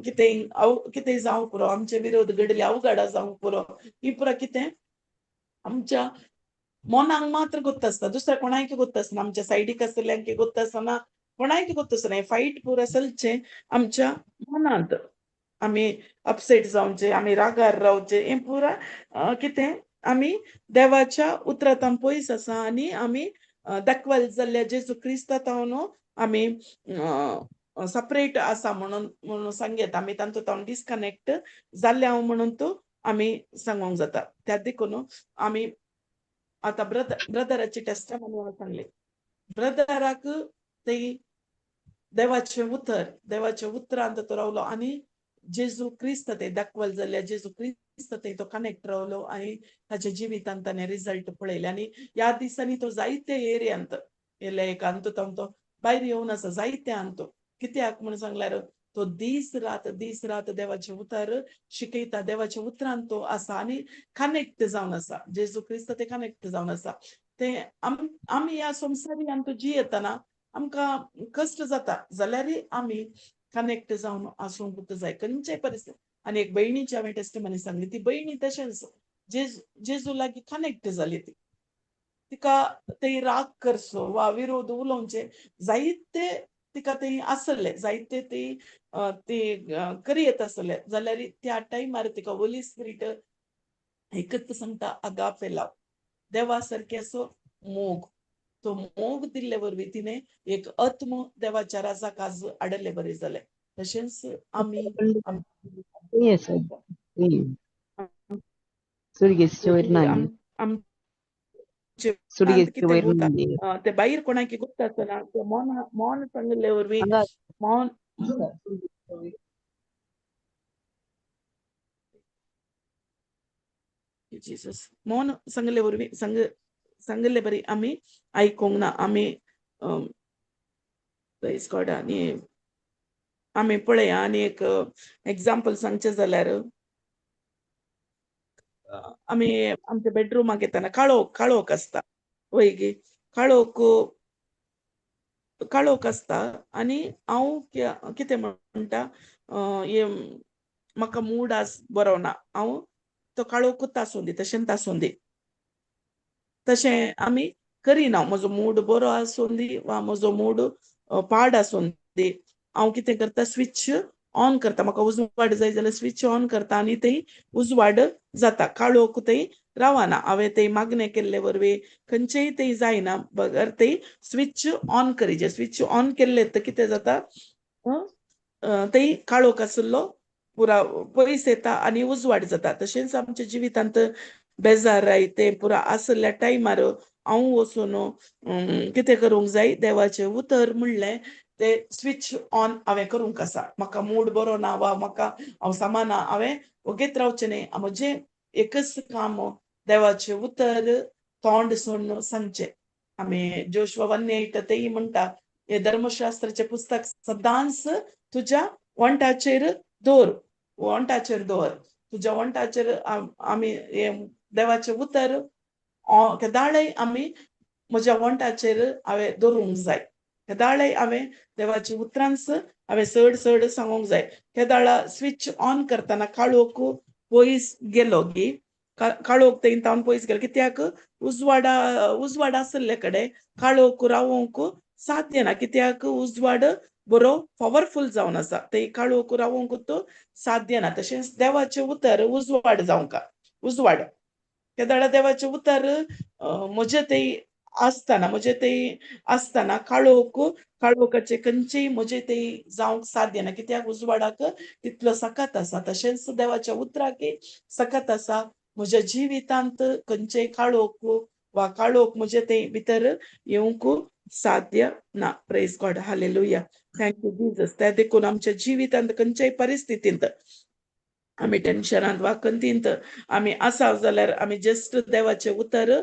कितें जावंक पुरो आमचे विरोध घडले अवघडा जावंक पुरो ही पुरो कितें आमच्या मनाक मात्र गोत्त आसता दुसऱ्या कोणायक गोत्त आसना आमच्या सायडीक आसलेल्यांक गोत्त आसना कोणायक गोत्त आसना हें फायट पुरो चलचें आमच्या मनांत आमी अपसेट जावचे आमी रागार रावचे हें पुरा कितें आमी देवाच्या उतरांत पयस आसा आनी आमी दाखवाल जाल्यार जेजू क्रिस्तांव आमी सपरेट आसा म्हणून सांगेत आमी तातूंत डिस्कनेक्ट जाल्ल्या म्हणून तो आमी सांगूंक जाता त्या देखून आमी आतां ब्रदराची टेस्टमनी सांगले ब्रदराक ते देवाचे उतरांत तो रावलो आनी जेजू क्रिस्त ते दाखवल जाल्यार जेजू क्रिस्त ते तो कनेक्ट रावलो आणि ताच्या जिवितांत ताणें रिझल्ट पळयले आणि ह्या दिसांनी तो जायते एरियांत लेकांत तो भायर येवन आसा जायत्यांत कित्याक म्हण सांगल्यार तो दीस रात देवाचे उतर शिकयता देवाच्या उतरांत तो आसा आणि कनेक्ट जावन आसा जेजू क्रिस्त ते कनेक्ट जावन आसा ते आमी ह्या संवसारांत जियेतना आमकां कश्ट जाता जाल्यारय आमी कनेक्ट जावन आसूंक जाय खंयच्याय परिस्थिती आणि एक भयणीची हांवें टेस्टिमनी सांगली ती भयणी तशेंच जेजू लागीं कनेक्ट जाली ती तिका ते राग करचो वा विरोध उलोवचे जायते तिका ते आसले जायते ती करीत आसले जाल्यार त्या टायमार तिका होली स्पिरीट एकच सांगता आगापे लाव देवा सारके असो मोग तो मोग दिल्ले वरवीं तिने एक आत्म देवाच्या राजाक आज आडले बरे जाले तशेंच आमी Yes, सुरगेच्या वयर नांगे सुरगेच्या वयर नांगे ते भायर कोणाक गुप्त आसतना ते मौन सांगले वरवीं हांगा मौन जीसस मौन सांगले वरवीं सांगले बरी आमी आयकोंक ना आमी प्रेज गॉड आनी आमी पळया आनी एक एग्जाम्पल सांगचे जाल्यार आमी आमच्या बेडरूमाक येताना काळोख आसता वैगी काळोख आसता आनी हांव कितें म्हणटा म्हाका मूड आज बरो ना हांव तो काळोखूच आसूं दी तशें आमी करिना म्हजो मूड बरो आसूं दी वा म्हजो मूड पाड आसूं दी हांव कितें करता स्विच ऑन करता म्हाका उजवाड जाय जाल्यार स्विच ऑन करता आनी तें उजवाड जाता काळोख तें रावना हांवें तें मागणें केल्ले वरवीं खंयचेय तें जायना बगर तें स्विच ऑन करीचे स्विच ऑन केल्ले कितें जाता तें काळोख आशिल्लो पुरा पयस येता आनी उजवाड जाता तशेंच आमच्या जिवितांत बेजार ते पुरा आसल्या टायमार हांव वचून कितें करूंक जाय देवाचें उतर म्हणलें ते स्विच ऑन हांवें करूंक आसा म्हाका मूड बरो ना वा म्हाका हांव सामाना हांवें वगेत रावचें न्ही म्हजें एकच काम देवाचें उतर तोंड सोडून सांगचें आमी जोशुआ 1:8 तेय म्हणटा हे धर्मशास्त्राचें पुस्तक सदांच तुज्या वंटाचेर दवर तुज्या वंटाचेर आमी देवाचें उतर केदाळय आमी म्हज्या वंटाचेर हांवें दवरूंक जाय केदाळय हांवें देवाच्या उतरांच हांवें चड सांगूंक जाय केदाळा स्विच ऑन करतना काळोख पयस गेलो गी काळोख तें तावन पयस गेलो कित्याक उजवाड आसले कडेन काळोख रावोंक साध्य ना कित्याक उजवाड बरो पॉवरफुल जावन आसा ते काळोख रावोंक तो साध्य ना तशेंच देवाचें उतर उजवाड केदाळा देवाचें उतर म्हजें तें आसतना काळोखाचे खंयचेय म्हजें तें जावंक साध्य ना कित्याक उजवाडाक तितलो सकत आसा तशेंच देवाच्या उतराक सकत आसा म्हज्या जिवितांत खंयचेय काळोख म्हजे तें भितर येवंक साध्य ना praise God hallelujah thank you Jesus त्या देखून आमच्या जिवितांत खंयच्याय परिस्थितींत आमी टेन्शनांत वा खंतींत आमी आसा जाल्यार आमी जस्ट देवाचें उतर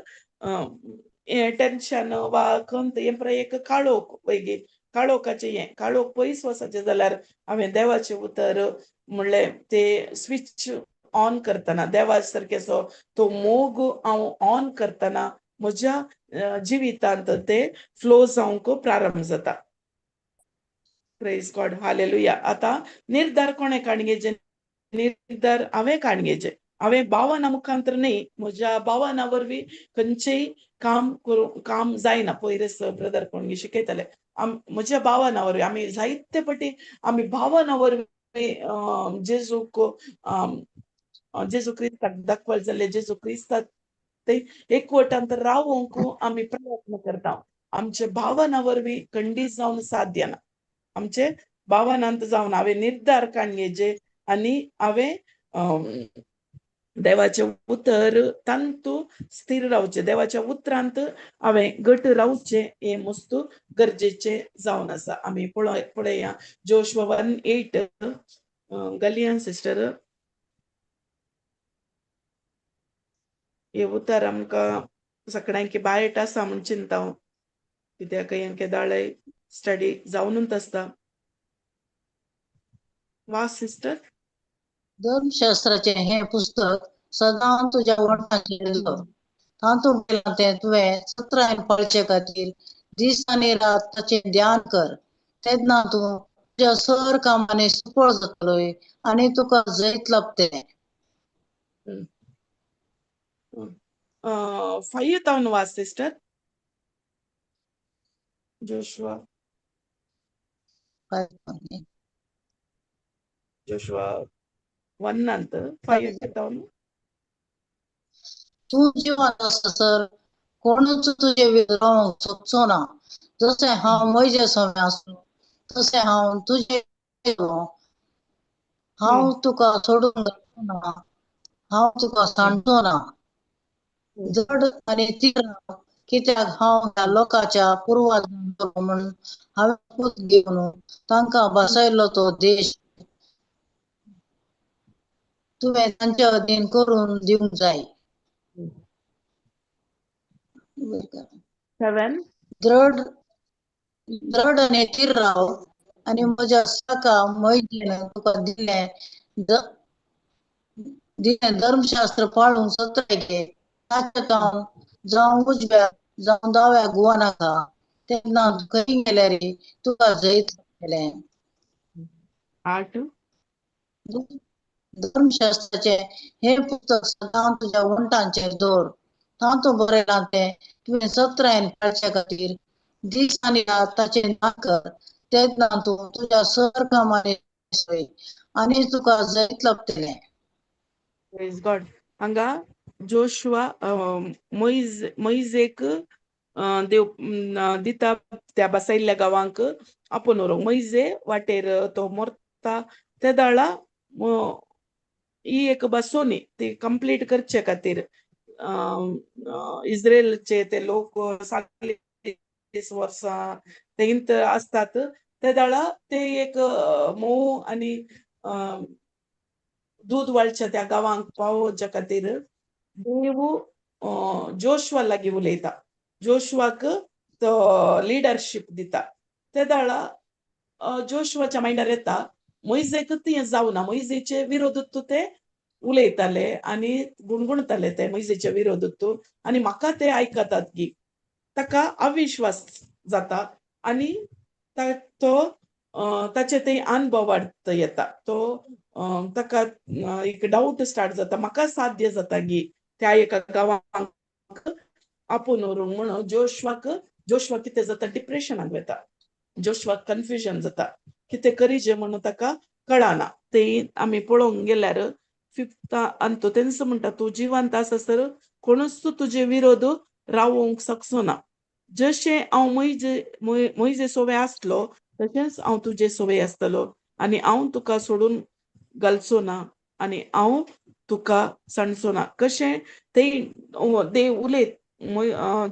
टेन्शन वा खंत एक काळोख वैगी काळोखाचें काळोख पयस वचचें जाल्यार हांवें देवाचें उतर म्हणलें ते स्विच ऑन करतना देवा सारकेचो तो मोग हांव ऑन करतना म्हज्या जिवितांत ते फ्लो जावंक प्रारंभ जाता प्रेज गॉड हालेलुया आतां निर्धार कोणे काणगेचे निर्धार हांवें काणगेचे हांवें भावना मुखांतर न्ही म्हज्या भावना वरवीं खंयचेय काम जायना पयरेच ब्रदर कोणगे शिकयताले म्हज्या भावना वरवीं आमी जायते फावटी आमी भावना वरवीं जेजू क्रिस्ताक दाखवाल जाल्यार जेजू क्रिस्ताक ते एकवटांत रावोंक आमी प्रयत्न करता आमचे भावना वरवीं खंडीत जावन साध्य ना आमचे भावनांत जावन हांवें निर्धार काणगेचे आनी हांवें देवाचें उतर तांतू स्थिर रावचें देवाच्या उतरांत हांवें घट रावचें हें मस्त गरजेचें जावन आसा आमी पळया जोशुआ 1:8 गलियन सिस्टर हे उतार आमकां सगळ्यांकी बायट आसा म्हूण चिंता हांव कित्याक हेंके दाळे स्टडी जावनूच आसता वास सिस्टर धर्मशास्त्राचे हे पुस्तक सदां तुज्या वंठाचेर दवर. तातूंत केलां तें तुवें सत्रायन पळचे खातीर दीस आनी रात ताचें ध्यान कर. तेन्ना तूं तुज्या सर कामांनी सुफळ जातलोय आनी तुका जैत लाभतलें. 5 वास सिस्टर जोशुआ जोशुआ 1 अंत 5 तूं जिवंत आससर कोणूच तुजे विरोधांत सोदचो ना. जशें हांव मोइजेसावें आसलो तशें हांव तुजे हांव तुका सोडून घालचो ना. हांव तुका सांडचो ना. जड आनी तीर राव, कित्याक हांव ह्या लोकांच्या पुर्वजांचो म्हूण हांवें पूत घेवन तांकां बसयलो तो देश तुवें तांच्या अधीन करून दिवंक जाय. 7 दृढ आनी थीर राव आनी म्हज्या साका मोइजेन तुका दिलें धर्मशास्त्र पाळूंक सत्र घे. ताचें काम जावं उजव्या जावं दाव्या गुवानाका. तेन्ना तूं खंय गेल्यार तुका जैत लाभतलें. 8 धर्मशास्त्राचे हे पुस्तक सदां तुज्या वंठांचेर दवर. तातूंत बरयलां तें तुवें सत्रायन पाळचे खातीर दीस आनी रात ताचें ध्यान कर. तेन्ना तूं तुज्या सर कामांनी सोय आनी तुका जैत लाभतलें. प्रेज गॉड हांगा जोशुआ मोइजेक देव दिता त्या बसयल्ल्या गांवांक आपोवन व्हरूंक. मोइजे वाटेर तो मरता त्या दाळा ही एक बसोनी ती कंप्लीट करचे खातीर इस्रायलचे ते लोक 40 वर्सां ते इंत असतात त्या दाळा ते एक मोव आनी दूध वाळच्या त्या गांवांक पावोवच्या खातीर देव जोशुआ लागीं उलयता. जोशुआक तो लिडरशीप दिता. त्या दाळा जोशुआच्या मायंडार येता मोइजेक तें जावना. मोइजेचे विरोधूत ते उलयताले आनी गुणगुणताले ते मोइजेच्या विरोधूत आनी म्हाका ते आयकतात की ताका अविश्वास जाता आनी तो ताचे ते अनुभव वाडत येता. तो ताका एक डाऊट स्टार्ट जाता म्हाका साध्य जाता की त्या एका गांवांक आपोवन व्हरूंक म्हणून जोशुआ कितें जाता डिप्रेशनाक वता. जोशुआ कन्फ्युजन जाता कितें करीचे म्हणून ताका कळना. ते आमी पळोवंक गेल्यार 5 अंत तेंच म्हणटा तूं जिवंत आससर कोणूच तुजे विरोध रावोवंक शकचो ना. जशें हांव मोइजे सोबे आसलो तशेंच हांव तुजे सोबे आसतलो आनी हांव तुका सोडून घालचो ना आनी हांव तुका सांडचो ना. कशें ते देव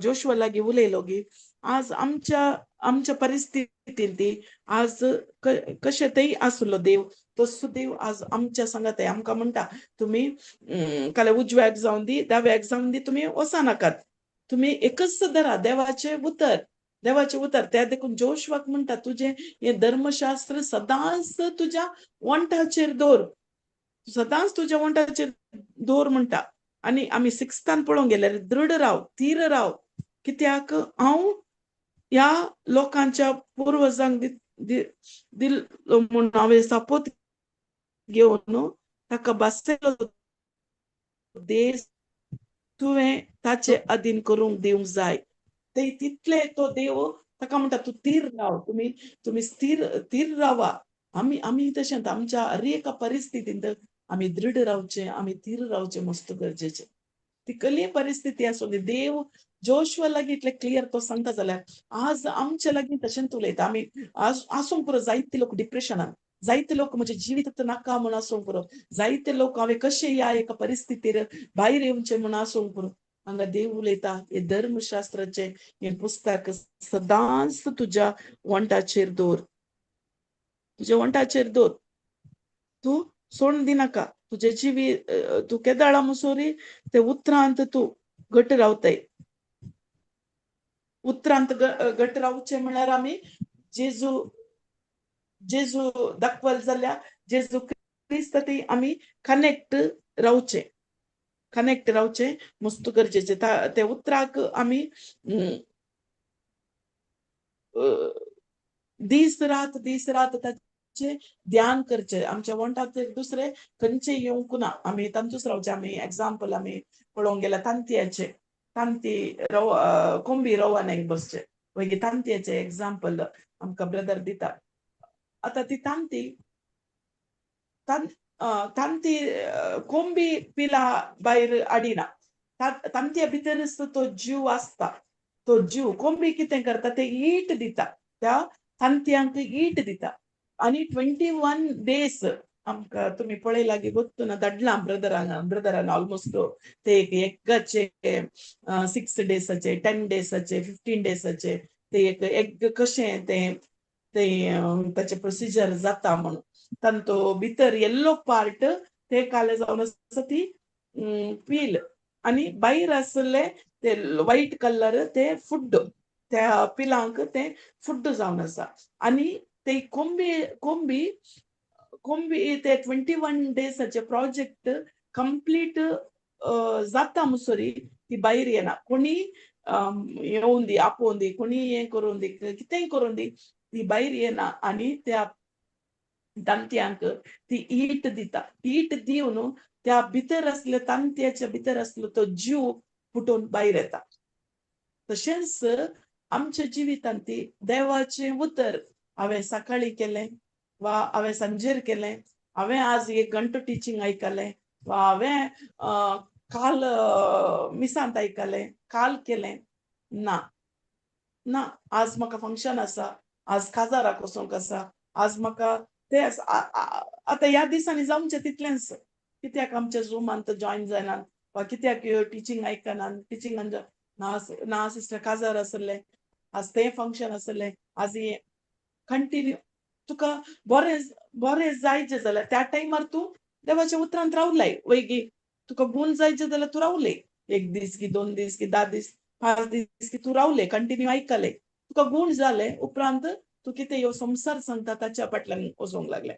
जोशुआ लागीं उलयलो की आज आमच्या परिस्थितीन ती आज कशें तेय आसलो देव तसो देव आज आमच्या सांगात आमकां म्हणटा तुमी काले उजव्याक जावं दी दाव्याक जावं दी तुमी वचनाकात. तुमी एकच धरा देवाचे उतर त्या देखून जोशुआक म्हणटा तुजें हें धर्मशास्त्र सदांच तुज्या वंठाचेर दवर. सदांच तुज्या वंठाचेर दवर म्हणटा. आनी आमी 6 पळोवंक गेल्यार दृढ राव थीर राव कित्याक हांव ह्या लोकांच्या पुर्वजांक दिल्लो म्हूण हांवें सापोत घेवन ताका बसयलो देश तुवें ताचे अधीन करूंक दिवंक जाय. ते तितले तो देव ताका म्हणटा तूं थीर राव. तुमी स्थिर रावा. आमी तशेंच आमच्या हर एका परिस्थितींत आमी दृढ रावचे आमी थीर रावचे मस्त गरजेचे. ती कसलीय परिस्थिती आसूं दी देव जोशुआ लागीं इतले क्लियर तो सांगता जाल्यार आज आमच्या लागीं तशेंच उलयता. आमी आसूंक पुरो जायते लोक डिप्रेशनान जायते लोक म्हजे जिवित नाका म्हूण आसूंक पुरो जायते लोक हांवें कशें ह्या एका परिस्थितीर भायर येवचें म्हूण आसूंक पुरो हांगा देव उलयता हे धर्मशास्त्राचे हें पुस्तक सदांच तुज्या वंठाचेर दवर. तुज्या वंठाचेर दवर तू सोडून दिनाका तुझे जिवी तू केदाळा मुसोरी ते उत्तरांत तू घट रावताय उत्तरांत घट रावचे म्हळ्यार आमी जेजू जेजू दाखवल जाल्यार जेजू क्रिस्त ती आमी कनेक्ट रावचे मस्त गरजेचे ते उतराक आमी दीस रात ताचे ध्यान करचे आमच्या वंटाचे दुसरे खंयचे येवंक ना आमी तांचूच रावचे आमी एग्जाम्पल आमी पळोवंक गेल्यार तांती कोंबी रवान्याक बसचे वयगी तांतयाचे एग्जाम्पल आमकां ब्रदर दिता आतां ती तांती कोंबी पिला भायर हाडिना तांतया भितरच तो जीव आसता तो जीव कोंबी कितें करता ते हीट दिता त्या तांतयांक हीट दिता आनी 21 days आमकां तुमी पळयला की गोत्तू ना धाडला ब्रदरान ऑलमोस्ट ते एगाचे 6 daysचे 10 daysचे 15 daysचे ते एक एग कशें ते ताचे प्रोसिजर जाता म्हणून तांतो भितर येल्लो पार्ट ते काले जावन आसा ती पील आनी भायर आसले ते व्हाईट कलर ते फूड त्या पिलांक ते फूड जावन आसा आनी ते कोंबी ते 21 daysचे प्रोजेक्ट कंप्लीट जाता मुसोरी ती भायर येना कोणी येवन दी आपोवन दी कोणी हे करून दी कितेंय करून दी ती भायर येना आनी त्या तांतयांक ती हीट दिता हीट दिवन त्या भितर असले तांतयाच्या भितर असलो तो जीव फुटून भायर येता तशेंच आमच्या जिवितांत ती देवाचे उतर हांवें सकाळी केलें वा हांवें सांजेर केलें हांवें आज 1 घंटो टिचींग आयकलें वा हांवें काल मिसांत आयकलें काल केलें ना आज म्हाका फंक्शन आसा आज काजाराक वचोंक आसा आज म्हाका ते आतां ह्या दिसांनी जावचें तितलेंच कित्याक आमच्या झुमांत जॉयन जायनात वा कित्याक टिचींग आयकनात टिचींगान ना सिस्टर काजार आसलें आज तें फंक्शन आसलें आज हें कंटिन्यू तुका बरें जायचें जाल्यार त्या टायमार तूं देवाच्या उतरांत रावलाय वयगी तुका गूण जायचे जाल्यार तूं रावले 1 दीस की 2 दीस की 10 दीस 5 दीस की तूं रावले कंटिन्यू आयकले तुका गूण जाले उपरांत तू कितें ह्यो संसार सांगता ताच्या फाटल्यान वचोंक लागले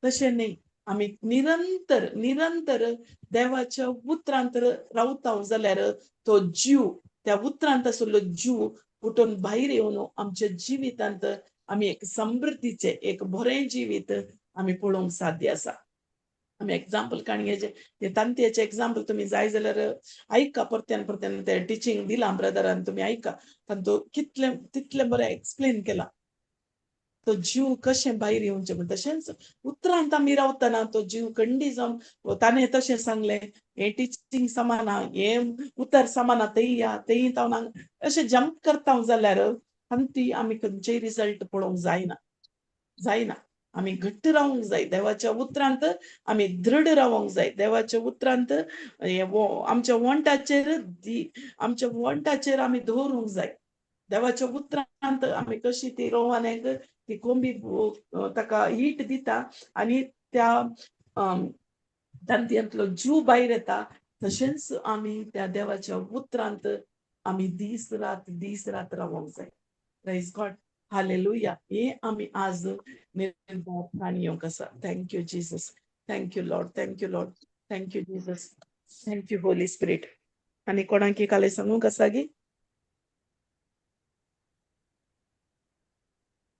तशें न्ही आमी निरंतर देवाच्या उतरांत रावता जाल्यार तो जीव त्या उतरांत आसलो जीव फुटून भायर येवन आमच्या जिवितांत आमी एक समृद्धीचे एक बरें जिवीत आमी पळोवंक साध्य आसा आमी एग्जाम्पल काणयेचे तांतयाचे एग्जाम्पल तुमी जाय जाल्यार आयका परत्यान ते टिचींग दिलां ब्रदरान तुमी आयका तांतो तितलें बरें एक्सप्लेन केलां तो जीव कशें भायर येवचें म्हण तशेंच उतरांत आमी रावतना तो जीव खंडी जावन ताणें तशें सांगलें हें टिचींग समाना हें उतर समाना तेय जावन अशें जंप करता जाल्यार ती आमी खंयचेय रिजल्ट पळोवंक जायना आमी घट्ट रावंक जाय देवाच्या उतरांत आमी दृढ रावंक जाय देवाच्या उतरांत आमच्या वंटाचेर आमी दवरूंक जाय देवाच्या उतरांत आमी कशी ती रोवान्याक ती कोंबी ताका हीट दिता आनी त्या तांतयांतलो जीव भायर येता तशेंच आमी त्या देवाच्या उतरांत आमी दीस रात रावंक जाय प्रेज गॉड हालेलुया हे आमी आज निर्धार काणयोंक आसा thank you Jesus thank you Lord thank you Jesus thank you Holy spirit आनी कोणाक काले सांगूंक आसा गी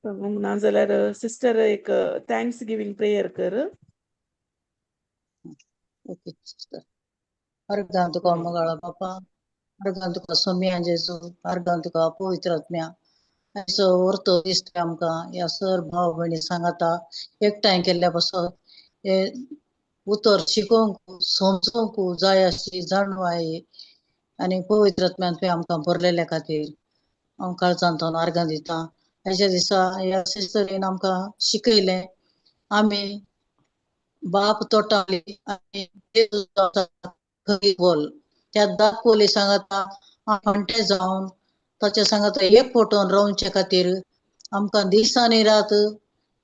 सांगूंक ना जाल्यार सिस्टर एक थँक्स गिवींग प्रेयर कर ओके सिस्टर अर्गां तुका मंगळा बापा अर्गां तुका सोम्या जेजू अर्गां तुका पवित्र आत्म्या असो व्हरतो दिसता आमकां ह्या सर भाव भयणी सांगाता एकठांय केल्ल्या पासून हे उतर शिकोवंक समजोवंक जाय अशी जाणवाय आनी पवित्र आत्म्यान तुवें आमकां भरलेल्या खातीर हांव काळजांतून अर्गां दिता हेच्या दिसा ह्या सिस्टरीन आमकां शिकयलें आमी बाप तोटाली आनी बोल त्या दाखोवली सांगता म्हणटे जावन ताचे सांगता एक फोटोन रावचे खातीर आमकां दिस आनी रात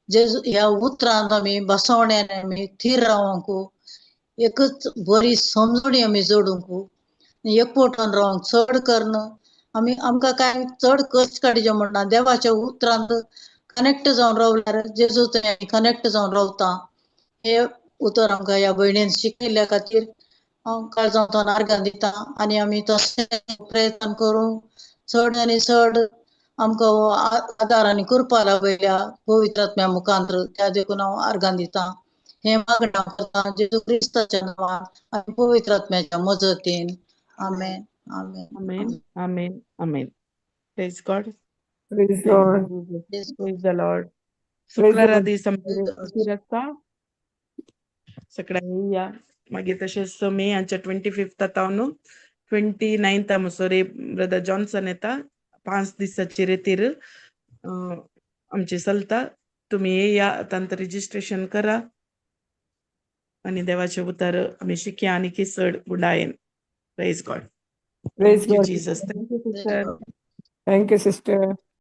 जेजू ह्या उतरांत आमी बसवण्यान आमी थीर रावंकू एकच बरी समजणी आमी जोडूंकू एकवटान रावंक चड करन आमकां काय चड कश्ट काडचे म्हणना देवाच्या उतरांत कनेक्ट जावन रावल्यार जेजू थंय कनेक्ट जावन रावता हे उतर आमकां ह्या भयणीन शिकयल्या खातीर हांव काळजांतल्यान आर्गां दिता आनी आमी तशें प्रयत्न करूं चड आनी चड आमकां हो आदार आनी कृपा लाभयल्या पवित्र आत्म्या मुखांतर त्या देखून हांव आर्गां दिता हे मागणें हांव करता जेजू क्रिस्ताच्या नांवान आनी पवित्र आत्म्याच्या मजतीन आमेन आमेन Amen. Amen. Amen. Praise God. Praise Thank you, God. Jesus. Praise the Lord. Praise the शुक्रारा Lord. दीस आमची आसता सगळ्यांक येया मागीर तशेंच मे हांच्या 25th हांव न्हू 29th म्हणसर ब्रदर जॉन्सन येता 5 दिसाची रेतीर आमची चलता तुम्ही येया आतां रजिस्ट्रेशन करा आणि देवाचे उतार आमी शिकया आनी किसड बुडायन praise God Praise thank you God. Jesus thank you sister Thank you, sister.